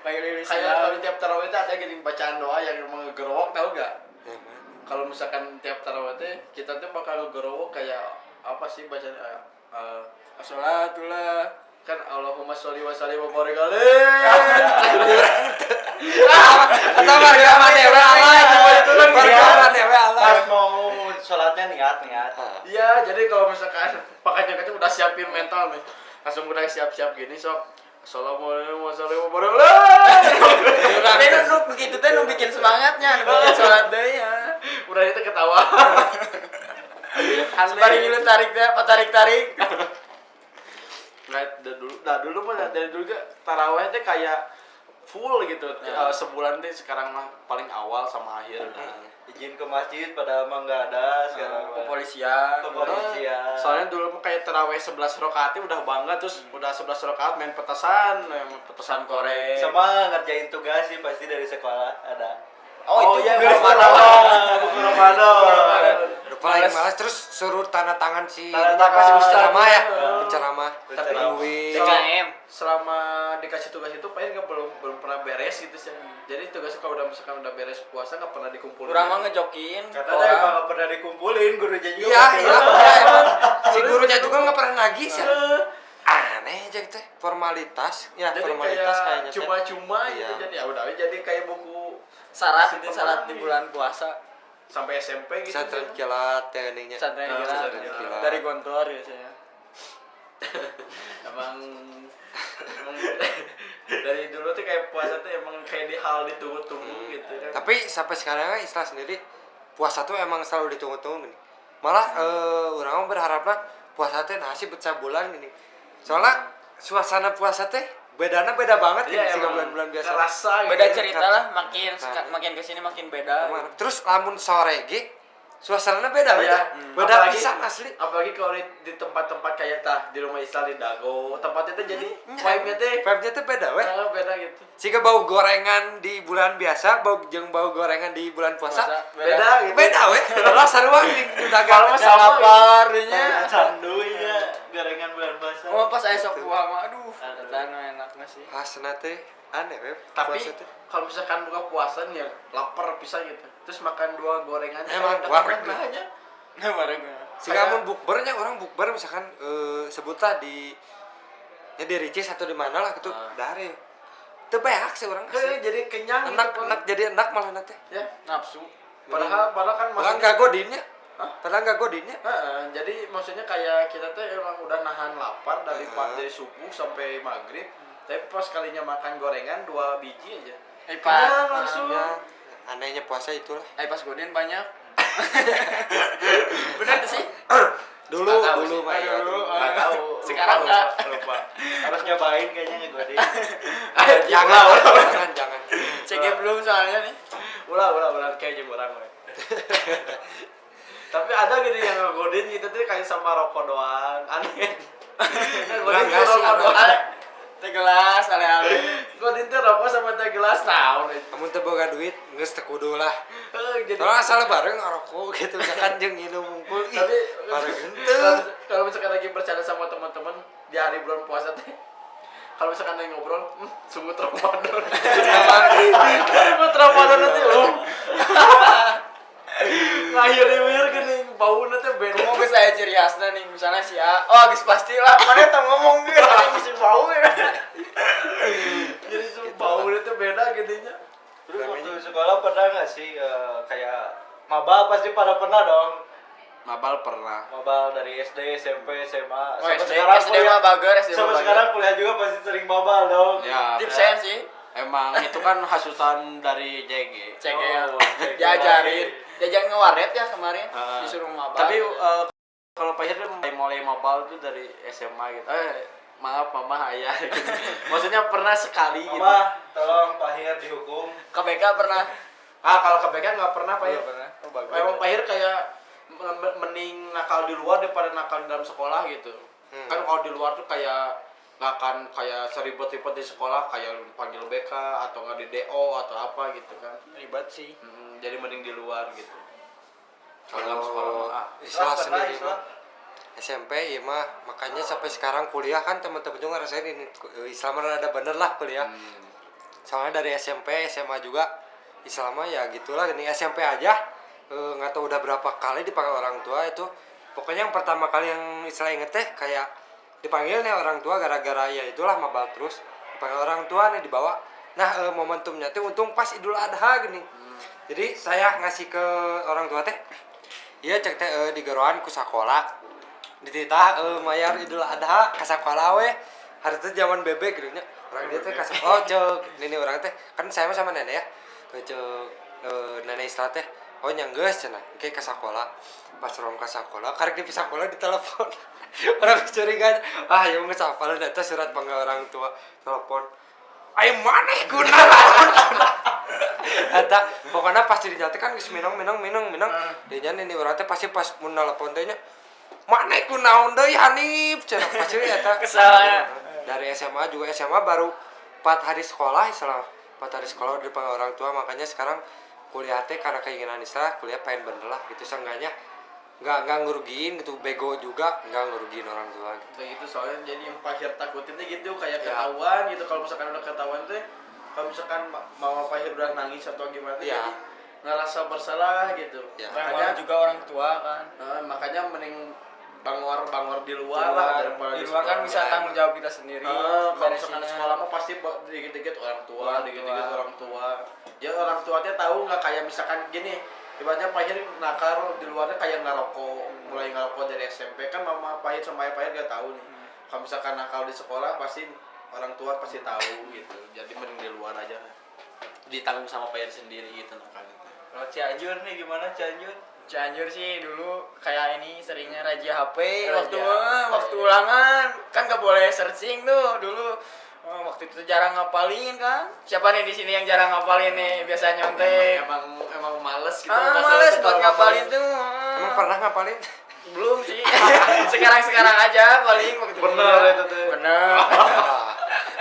Pakai lilis Kayak sendal. kalau tiap tarawih itu ada gini bacaan doa yang ngegerowok tahu gak? Kalau misalkan tiap tarawih teh kita tuh bakal ngegerowok kayak apa sih bacaan Sholatullah. kan Allahumma sholli wa sallim wa barik alaihi. Atau warga mana we Allah itu warga mana we Allah. Pas mau sholatnya niat. Iya, jadi kalau misalkan pakainya kita udah siapin mental nih. Langsung udah siap-siap gini sok. Assalamualaikum warahmatullahi wabarakatuh. Tapi nu begitu teh nu bikin semangatnya, nu bikin sholat deui ya. Udah itu ketawa. Bari ngilu tarik teh, tarik. Nah dulu mah dari dulu juga taraweh teh kayak full gitu. Sebulan teh sekarang mah paling awal sama akhir. Izin ke masjid pada emang nggak ada sekarang. Kepolisian. Kepolisian. Soalnya dulu mah kayak taraweh 11 rakaat udah bangga terus udah 11 rakaat main petasan korek. Sama ngerjain tugas sih pasti dari sekolah ada. Oh, itu iya, buku buku Ramadan. Paling malas terus suruh tanda tangan si Tanda apa tangan. sih penceramah ya. Heeh. Penceramah. Tapi Nungguin. DKM. Selama dikasih tugas itu Pak nggak belum pernah beres gitu sih. Jadi tugasnya kalau misalkan udah beres puasa nggak pernah dikumpulin. Kurang mah ngejokin. Katanya emang nggak pernah dikumpulin gurunya juga. Iya, pasti iya, lupa. emang si gurunya juga nggak pernah nagih sih. Aneh aja gitu, formalitas. Ya, Jadi formalitas kayak kayaknya. teh. cuma-cuma gitu Iya. jadi ya udah jadi kayak buku Syarat itu syarat di bulan puasa. sampai SMP gitu. Pesantren kilat ya ininya. Pesantren Ah, kilat. pesantren kilat. Dari Gontor biasanya. emang dari dulu tuh kayak puasa tuh emang kayak di hal ditunggu-tunggu gitu kan. Tapi sampai sekarang Islam sendiri puasa tuh emang selalu ditunggu-tunggu nih. Malah orang mah berharapnya puasa teh nasi betah bulan gini. Soalnya suasana puasa teh bedana beda banget Iya, sih emang bulan-bulan biasa. kerasa Beda gitu. cerita lah, makin kesini makin beda. Terus lamun sore ge suasananya beda Iya. beda Apalagi- pisan asli. Apalagi kalau di tempat-tempat kayak di rumah Islam di Dago, tempatnya tuh jadi Nya. vibe-nya teh Vibe-nya tuh beda we. beda gitu. Jika bau gorengan di bulan biasa, bau gorengan di bulan puasa, Beda gitu. beda we. Lah sarua di dagang. Kalau sama lapar nya. Sanduinya gorengan bulan puasa. Oh pas aya sok buah mah aduh, katanya enak mah sih. Khasna teh aneh we. Tapi puasa teh. kalau misalkan buka puasa nih ya lapar pisan gitu. Terus makan 2 gorengan Emang kayak wareg dapat aja. Nah, bareng. Sehingga mun bukbernya orang bukber misalkan sebutlah di ya di Ricis atau di mana lah gitu dari teu beak sih orang Jadi kenyang enak gitu, enak jadi enak malah nanti ya. Nafsu. Padahal kan malah maksudnya nggak godinnya Hah? padahal nggak godinnya jadi maksudnya kayak kita tuh emang udah nahan lapar dari dari subuh sampai maghrib. Tapi pas kalinya makan gorengan 2 biji aja. Kenyang langsung. ya anehnya puasa itulah Pas godin banyak. Benar tuh sih. dulu Nggak tahu dulu sih. mah ya Dulu, dulu. Nggak tahu. Sekarang lupa, nggak. lupa. Harus nyobain kayaknya ngegodin. jangan Ceknya belum soalnya nih. Ulah kayak orang we. Tapi ada gitu yang ngegodin gitu tuh kayak sama rokok doang. Aneh. Ngegodin Enggak tuh sih, rokok doang. Ale, teh gelas ale-ale. Godin tuh rokok sama teh gelas naon. kamu teu boga duit geus teu kudu lah jadi Kalau asal bareng ngerokok gitu misalkan jeung nginum ngumpul ih, tapi bareng henteu. kalau misalkan lagi bercanda sama teman-teman di hari bulan puasa teh kalau misalkan lagi ngobrol sumut Ramadan sumut Ramadan nanti ngahir-ngahir gini bau nanti beda Kamu geus aya ciri khasna nih misalnya si A. Oh, geus pastilah mana teu ngomong geus bisa bau ya. jadi bau nanti beda gitunya. Terus waktu sekolah pernah nggak sih kayak maba pasti pada pernah dong. Mabal pernah. Mabal dari SD, SMP, SMA, Oh, SD mah bager, SD sampai mah sekarang kuliah juga pasti sering mabal dong. Ya, Tipsen sih. emang itu kan hasutan dari JG. Cek ya. Oh, cek. Diajarin. Diajarin ngewarnet ya kemarin. Heeh. Disuruh mabal. Tapi kalau Pak Hir mulai mabal tuh dari SMA gitu. Maaf mama ayah gitu. Maksudnya pernah sekali gitu. Mama, tolong Pak Hir dihukum. KBK pernah. Kalau KPK nggak pernah Pak Hir. Nggak pernah. Oh, bagus. Emang Pak Hir kayak mending nakal di luar daripada nakal di dalam sekolah gitu. Kan kalau di luar tuh kayak nggak akan kayak seribet-ribet di sekolah kayak panggil BK atau nggak di DO atau apa gitu kan. Ribet sih. Jadi mending di luar gitu. Kalau dalam Kalau sekolah mah Islah pernah, sendiri Islah. mah SMP ya mah makanya sampai sekarang kuliah kan teman-teman juga ngerasain ini Islam ada bener lah kuliah. Soalnya dari SMP SMA juga Islam mah ya gitulah ini SMP aja nggak tahu udah berapa kali dipanggil orang tua itu pokoknya yang pertama kali yang Islam inget teh kayak dipanggil nih orang tua gara-gara ya itulah mabal terus dipanggil orang tua nih dibawa nah momentumnya tuh untung pas Idul Adha gini jadi saya ngasih ke orang tua teh iya cek teh di geroan ku sakola dititah mayar Idul Adha ka sakola we hari itu zaman bebek gitu nya orang dia teh ka sakola cek ini orang teh kan saya mah sama nenek ya cek nenek Isla teh oh nyanggeus cenah engke ka sakola pas rong ka sakola karek di sakola ditelepon orang curiga yang geus hafal eta surat panggil orang tua telepon ayo maneh kunaon eta pokoknya pasti dinyata kan geus minang dinya ini urang teh pasti pas mun nelpon teh nya maneh kunaon deui Hanif cenah pasti eta Kesal. dari SMA juga SMA baru 4 hari sekolah Islam 4 hari sekolah udah dipanggil orang tua makanya sekarang kuliah teh karena keinginan Islam kuliah pengen bener lah gitu seenggaknya nggak ngerugiin gitu bego juga nggak ngerugiin orang tua gitu. kayak gitu soalnya jadi yang Pak Hir takutin tuh gitu kayak Ya. ketahuan gitu kalau misalkan udah ketahuan tuh kalau misalkan mama Pak Hir udah nangis atau gimana Ya. jadi ngerasa bersalah gitu Ya. makanya juga orang tua kan. makanya mending bangor di luar lah daripada Di luar kan sekolah. bisa tanggung jawab kita sendiri. Kalau misalkan beresinnya. sekolah mah pasti dikit-dikit orang tua, Orang dikit-dikit tua. orang tua. Ya orang tuanya tahu nggak kayak misalkan gini, ibaratnya Pak Hir nakal di luarnya kayak ngerokok, mulai ngerokok dari SMP kan mama Pak Hir sama ayah Pak Hir nggak tahu nih. Kalau misalkan nakal di sekolah pasti orang tua pasti tahu gitu. Jadi mending di luar aja. Ditanggung sama Pak Hir sendiri gitu nakalnya. Kalau Cianjur nih gimana Cianjur? Cianjur sih dulu kayak ini seringnya razia HP Razia. waktu ulangan kan gak boleh searching tuh dulu. Waktu itu jarang ngapalin kan. Siapa nih di sini yang jarang ngapalin nih biasa nyontek. Emang males gitu. Males buat ngapalin tuh. Emang pernah ngapalin Belum sih. sekarang aja paling waktu Bener itu tuh. Bener.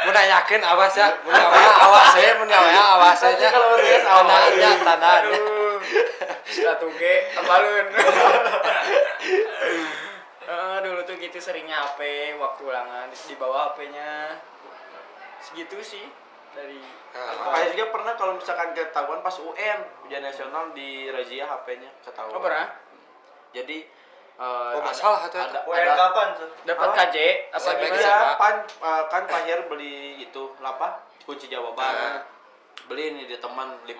mau nanyakin awas ya mau nyawanya awas saya mau nyawanya awas aja Kalau tes tanahnya tanahnya Satu G apalun. Dulu tuh gitu seringnya HP waktu ulangan di bawah HP-nya. Segitu sih dari Pak Hir juga pernah kalau misalkan ketahuan pas UN ujian nasional di razia HP-nya ketahuan. Oh pernah Jadi masalah itu ya? UN kapan tuh? dapat Apa? KJ apa SMP gimana? SMA. kan Pak Hir beli itu apa kunci jawaban. Nah. Beli ini di teman 50.000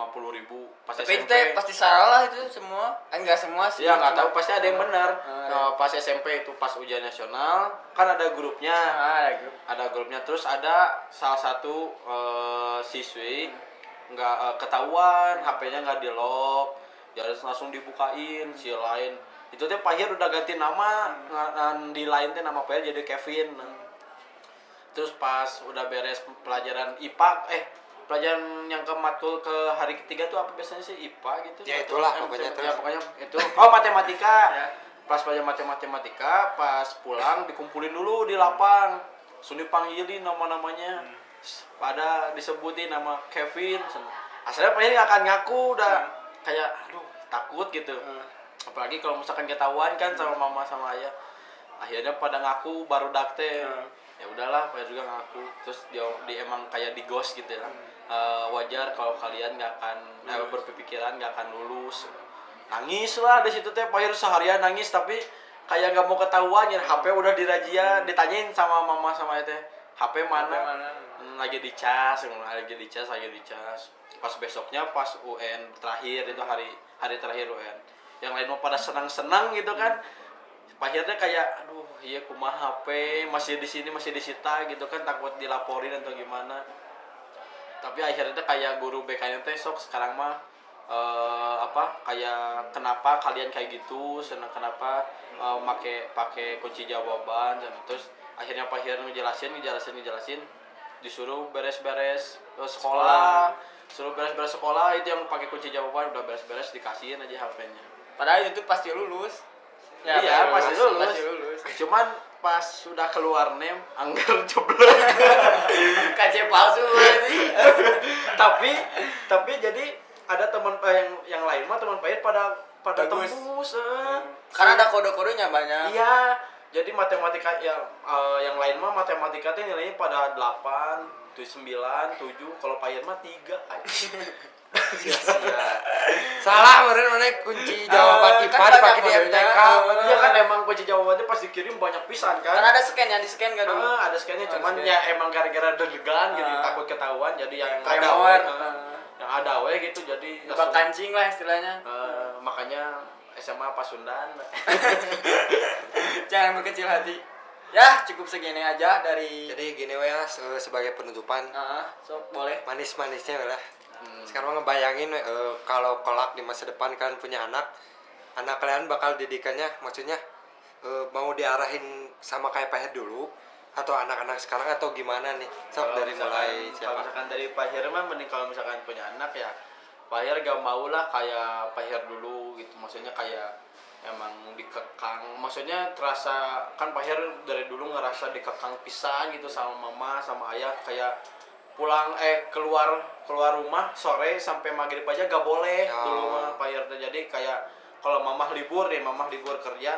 pas Tapi itu SMP. teh pasti salah itu semua. Enggak semua sih. Ya nggak cuma- tahu pasti ada yang benar. Ah, Pas SMP itu pas ujian nasional kan ada grupnya. ada grup. Ada grupnya terus ada salah satu siswi nggak ketahuan HP-nya nggak di lock ya harus langsung dibukain si lain itu teh Pak Hir udah ganti nama di lain teh nama Pak Hir jadi Kevin terus pas udah beres pelajaran IPA pelajaran yang ke matkul ke hari ketiga tuh apa biasanya sih IPA gitu Ya, itulah pokoknya ya, terus. pokoknya itu matematika Ya. pas pelajaran matematika pas pulang dikumpulin dulu di lapang langsung dipanggilin nama-namanya pada disebutin nama Kevin asalnya Pak Hir nggak akan ngaku udah kayak aduh takut gitu. Apalagi kalau misalkan ketahuan kan sama mama sama ayah. Akhirnya pada ngaku baru teh. Ya udahlah, pada juga ngaku. Terus dia emang kayak di ghost gitu ya. Wajar kalau kalian nggak akan berpikiran nggak akan lulus. Nangis lah di situ teh, Pahir seharian nangis tapi kayak nggak mau ketahuan ya. HP udah dirazia, ditanyain sama mama sama teh, HP mana? Lagi dicas. Pas besoknya pas UN terakhir itu hari terakhir UN. Yang lain mau pada senang-senang gitu kan. Akhirnya kayak aduh iya kumaha HP masih di sini masih disita gitu kan, takut dilaporin atau gimana. Tapi akhirnya kayak guru BK-nya teh sok sekarang mah kayak kenapa kalian kayak gitu, senang kenapa pakai kunci jawaban dan terus akhirnya Pak Hir ngejelasin disuruh beres-beres sekolah, suruh beres-beres sekolah itu yang pakai kunci jawaban udah beres-beres dikasihin aja HP-nya. Padahal itu pasti lulus. Iya, pasti lulus. Cuman pas sudah keluar nem anggar jeblok. KC palsu berarti. tapi jadi ada teman yang lain mah teman Pahir pada Bagus. tembus. Karena ada kode-kodenya banyak. Iya, jadi matematika yang lain mah matematika teh nilainya pada 8, 9, 7, kalau Pahir mah 3 aja. Sia-sia. Salah meureun mana kunci jawaban IPA kan dipakai di banyak MTK. modulnya. Iya kan emang kunci jawabannya pas dikirim banyak pisan kan. Kan ada scan yang di-scan kan dulu. Ada scan-nya cuman scan. ya emang gara-gara deg-degan gitu takut ketahuan jadi yang ada Tremor. yang ada we gitu jadi Bak kancing lah istilahnya. makanya SMA Pasundan. Jangan berkecil hati. Ya, cukup segini aja dari Jadi gini we ya sebagai penutupan sok boleh. manis-manisnya we lah. Sekarang ngebayangin kalau kelak di masa depan kalian punya anak kalian bakal didikannya maksudnya mau diarahin sama kayak Pahir dulu atau anak-anak sekarang atau gimana nih? Sok dari mulai Kalau siapa? misalkan dari Pahir mah mending kalau misalkan punya anak ya Pahir gak mau lah kayak Pahir dulu gitu, maksudnya kayak emang dikekang, maksudnya terasa kan Pahir dari dulu ngerasa dikekang pisan gitu sama mama sama ayah, kayak pulang keluar rumah sore sampai maghrib aja gak boleh dulu mah Pahir. Jadi kayak kalau mamah libur kerja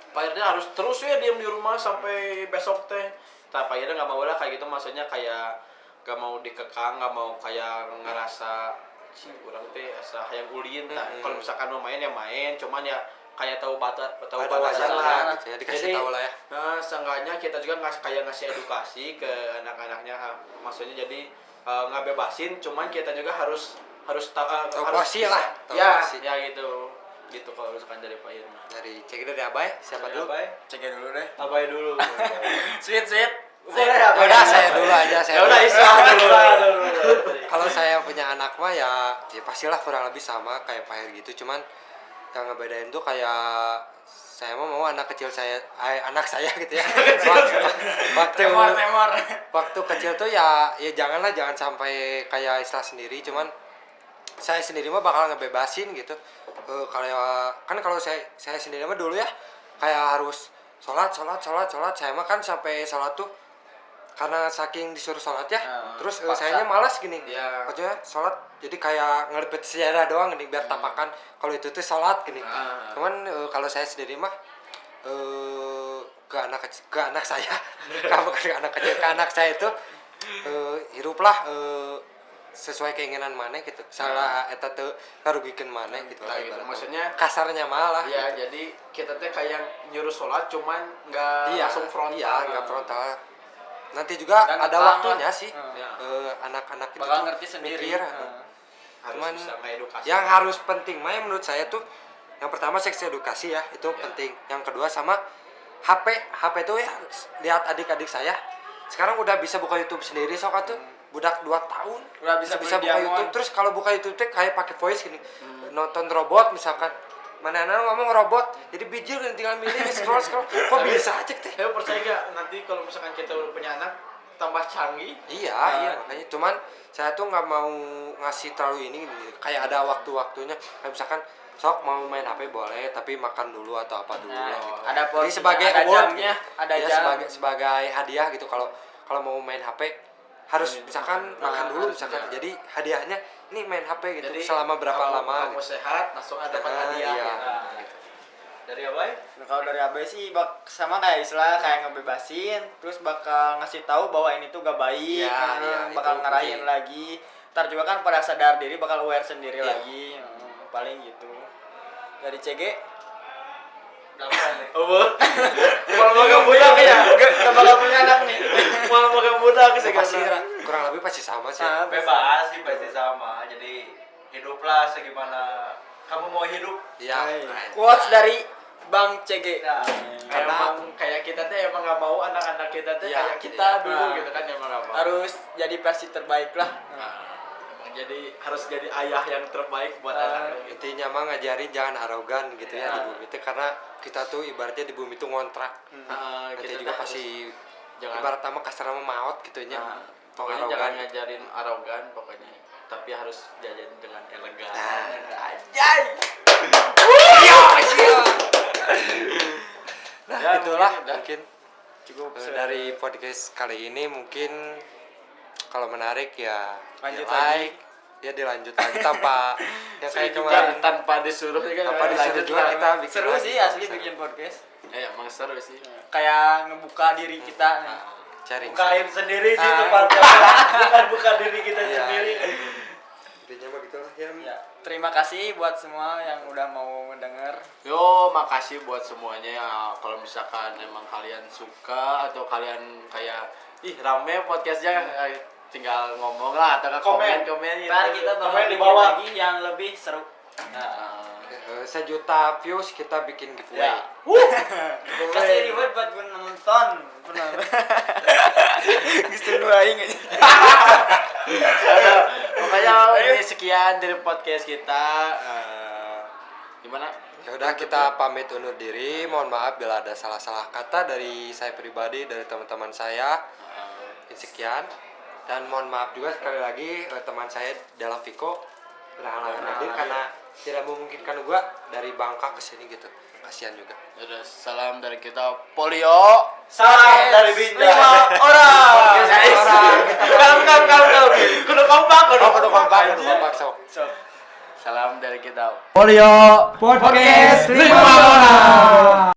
Pahirnya harus terus ya diam di rumah sampai besok teh. Tapi Pahirnya nggak mau lah kayak gitu, maksudnya kayak gak mau dikekang, gak mau kayak ngerasa sih orang teh asa hayang ulin tah. Kalau misalkan mau main ya main, cuman ya kayak tahu batasan lah. Gitu ya, dikasih tahu lah ya. Nah, seenggaknya kita juga ngasih edukasi ke anak-anaknya, maksudnya jadi nggak bebasin, cuman kita juga harus Tahu harus porsi lah, tahu ya porsi. ya gitu kalau misalkan dari Pak Irma. Dari cek dari Abai siapa dulu? Cek dulu deh. Abai dulu. Sweet. Udah saya dulu aja Ya udah istirahat dulu. Kalau saya punya anak mah ya pastilah kurang lebih sama kayak Pahir gitu, cuman yang ngebedain tuh kayak saya mau anak kecil anak saya gitu ya. Waktu kecil tuh ya jangan sampai kayak istilah sendiri, cuman saya sendiri mah bakal ngebebasin gitu. Kalau saya sendiri mah dulu ya kayak harus sholat saya mah kan sampai sholat tuh karena saking disuruh sholat ya terus sayanya malas gini maksudnya sholat jadi kayak ngelipet sejarah doang gini biar tapakan kalau itu tuh sholat gini. Cuman kalau saya sendiri mah ke anak saya ke anak saya itu hiruplah sesuai keinginan mana gitu, salah eta teu ngarugikeun mana gitu lah gitu. ibaratnya. Maksudnya kasarnya malah ya gitu. jadi kita teh kayak nyuruh sholat cuman nggak langsung frontal. Iya, nggak frontal. Nanti juga Dan ada ketang waktunya lah. sih. Anak-anak itu Bakal tuh ngerti sendiri. mikir. Harus Cuman bisa ngedukasi. yang harus penting mah menurut saya tuh yang pertama seks edukasi ya, itu penting. Yang kedua sama HP tuh ya, lihat adik-adik saya sekarang udah bisa buka YouTube sendiri sok atuh. Budak 2 tahun Udah bisa buka berdiamond. YouTube, terus kalau buka YouTube teh kayak pakai voice gini. Nonton robot misalkan. Mana ngomong robot, jadi bijil kan tinggal milih scroll. Kok bisa aja teh? Ayo percaya gak nanti kalau misalkan kita udah punya anak tambah canggih. Iya makanya cuman saya tuh nggak mau ngasih terlalu ini kayak ada waktunya kayak misalkan sok mau main HP boleh tapi makan dulu atau apa dulu lah gitu. Ada Jadi porsi, sebagai ada award jamnya, gitu. ada Ya, jam. sebagai hadiah gitu kalau mau main HP harus misalkan makan dulu misalkan. Jadi hadiahnya ini main HP gitu Jadi, selama berapa lama kamu gitu. sehat langsung ada dapat Ah, hadiah iya. gitu. Dari Abai? Nah, kalau dari Abai sih sama kayak istilah kayak ngebebasin, terus bakal ngasih tahu bahwa ini tuh gak baik, Ya, iya, bakal itu ngarahin penting. lagi. Ntar juga kan pada sadar diri bakal aware sendiri Iya. lagi, paling gitu. Dari CG, Oh, malah magang budak ya, gak bakal punya anak nih. malah magang budak Ya, pasti kurang lebih pasti sama sih. Ah, bebas sih pasti sama. Jadi hiduplah segimana kamu mau hidup. Ya. Quotes dari Bang CG. Nah, Karena- Emang kayak kita tuh emang nggak mau anak-anak kita tuh Ya, kayak kita dulu iya. gitu kan emang nggak mau. Harus jadi versi terbaik lah. Emang jadi harus jadi ayah yang terbaik buat anak. Intinya mah ngajarin jangan arogan gitu ya Ya. di bumi itu, karena kita tuh ibaratnya di bumi itu ngontrak. Nanti Kita juga tuh pasti jangan- ibarat nama kasar nama maut gitu nya. Nah, Mau pokoknya jangan arogan. ngajarin arogan pokoknya, tapi harus jajan dengan elegan. Nah. Anjay. Nah, Ya, itulah mungkin udah. mungkin Cukup dari podcast kali ini. Mungkin kalau menarik ya Lanjut ya like, ya dilanjut lagi tanpa ya kayak Juga kemarin tanpa disuruh ya kan. tanpa disuruh lanjut juga lah. kita bikin seru lagi sih kalau asli misalnya. bikin podcast. Emang seru sih. Kayak ngebuka diri kita. Sharing. bukain sendiri sih Ah. tempatnya. Bukan buka diri kita Iya. sendiri. Intinya mah gitu lah ya. Ya, terima kasih buat semua yang udah mau mendengar. Yo, makasih buat semuanya ya. Kalau misalkan emang kalian suka atau kalian kayak ih rame podcastnya, tinggal ngomong lah atau komen gitu. Ntar kita bakal Komen di bikin bawah. lagi yang lebih seru. Nah, 1 juta views kita bikin giveaway. ya. Kasih reward buat gue nonton. Benar. Gitu dua aing aja. Pokoknya ini sekian dari podcast kita. Gimana? Ya udah, kita pamit undur diri. Mohon maaf bila ada salah-salah kata dari saya pribadi, dari teman-teman saya. Sekian. Dan mohon maaf juga sekali lagi teman saya dalam Viko berhalangan hadir karena tidak memungkinkan gua dari Bangka ke sini gitu. Kasihan juga. Udah, salam dari kita Polio. Salam dari Binda. 5 orang. Bukan. Kudu kompak, Kudu kompak sok. Salam dari kita Podcast 5 orang.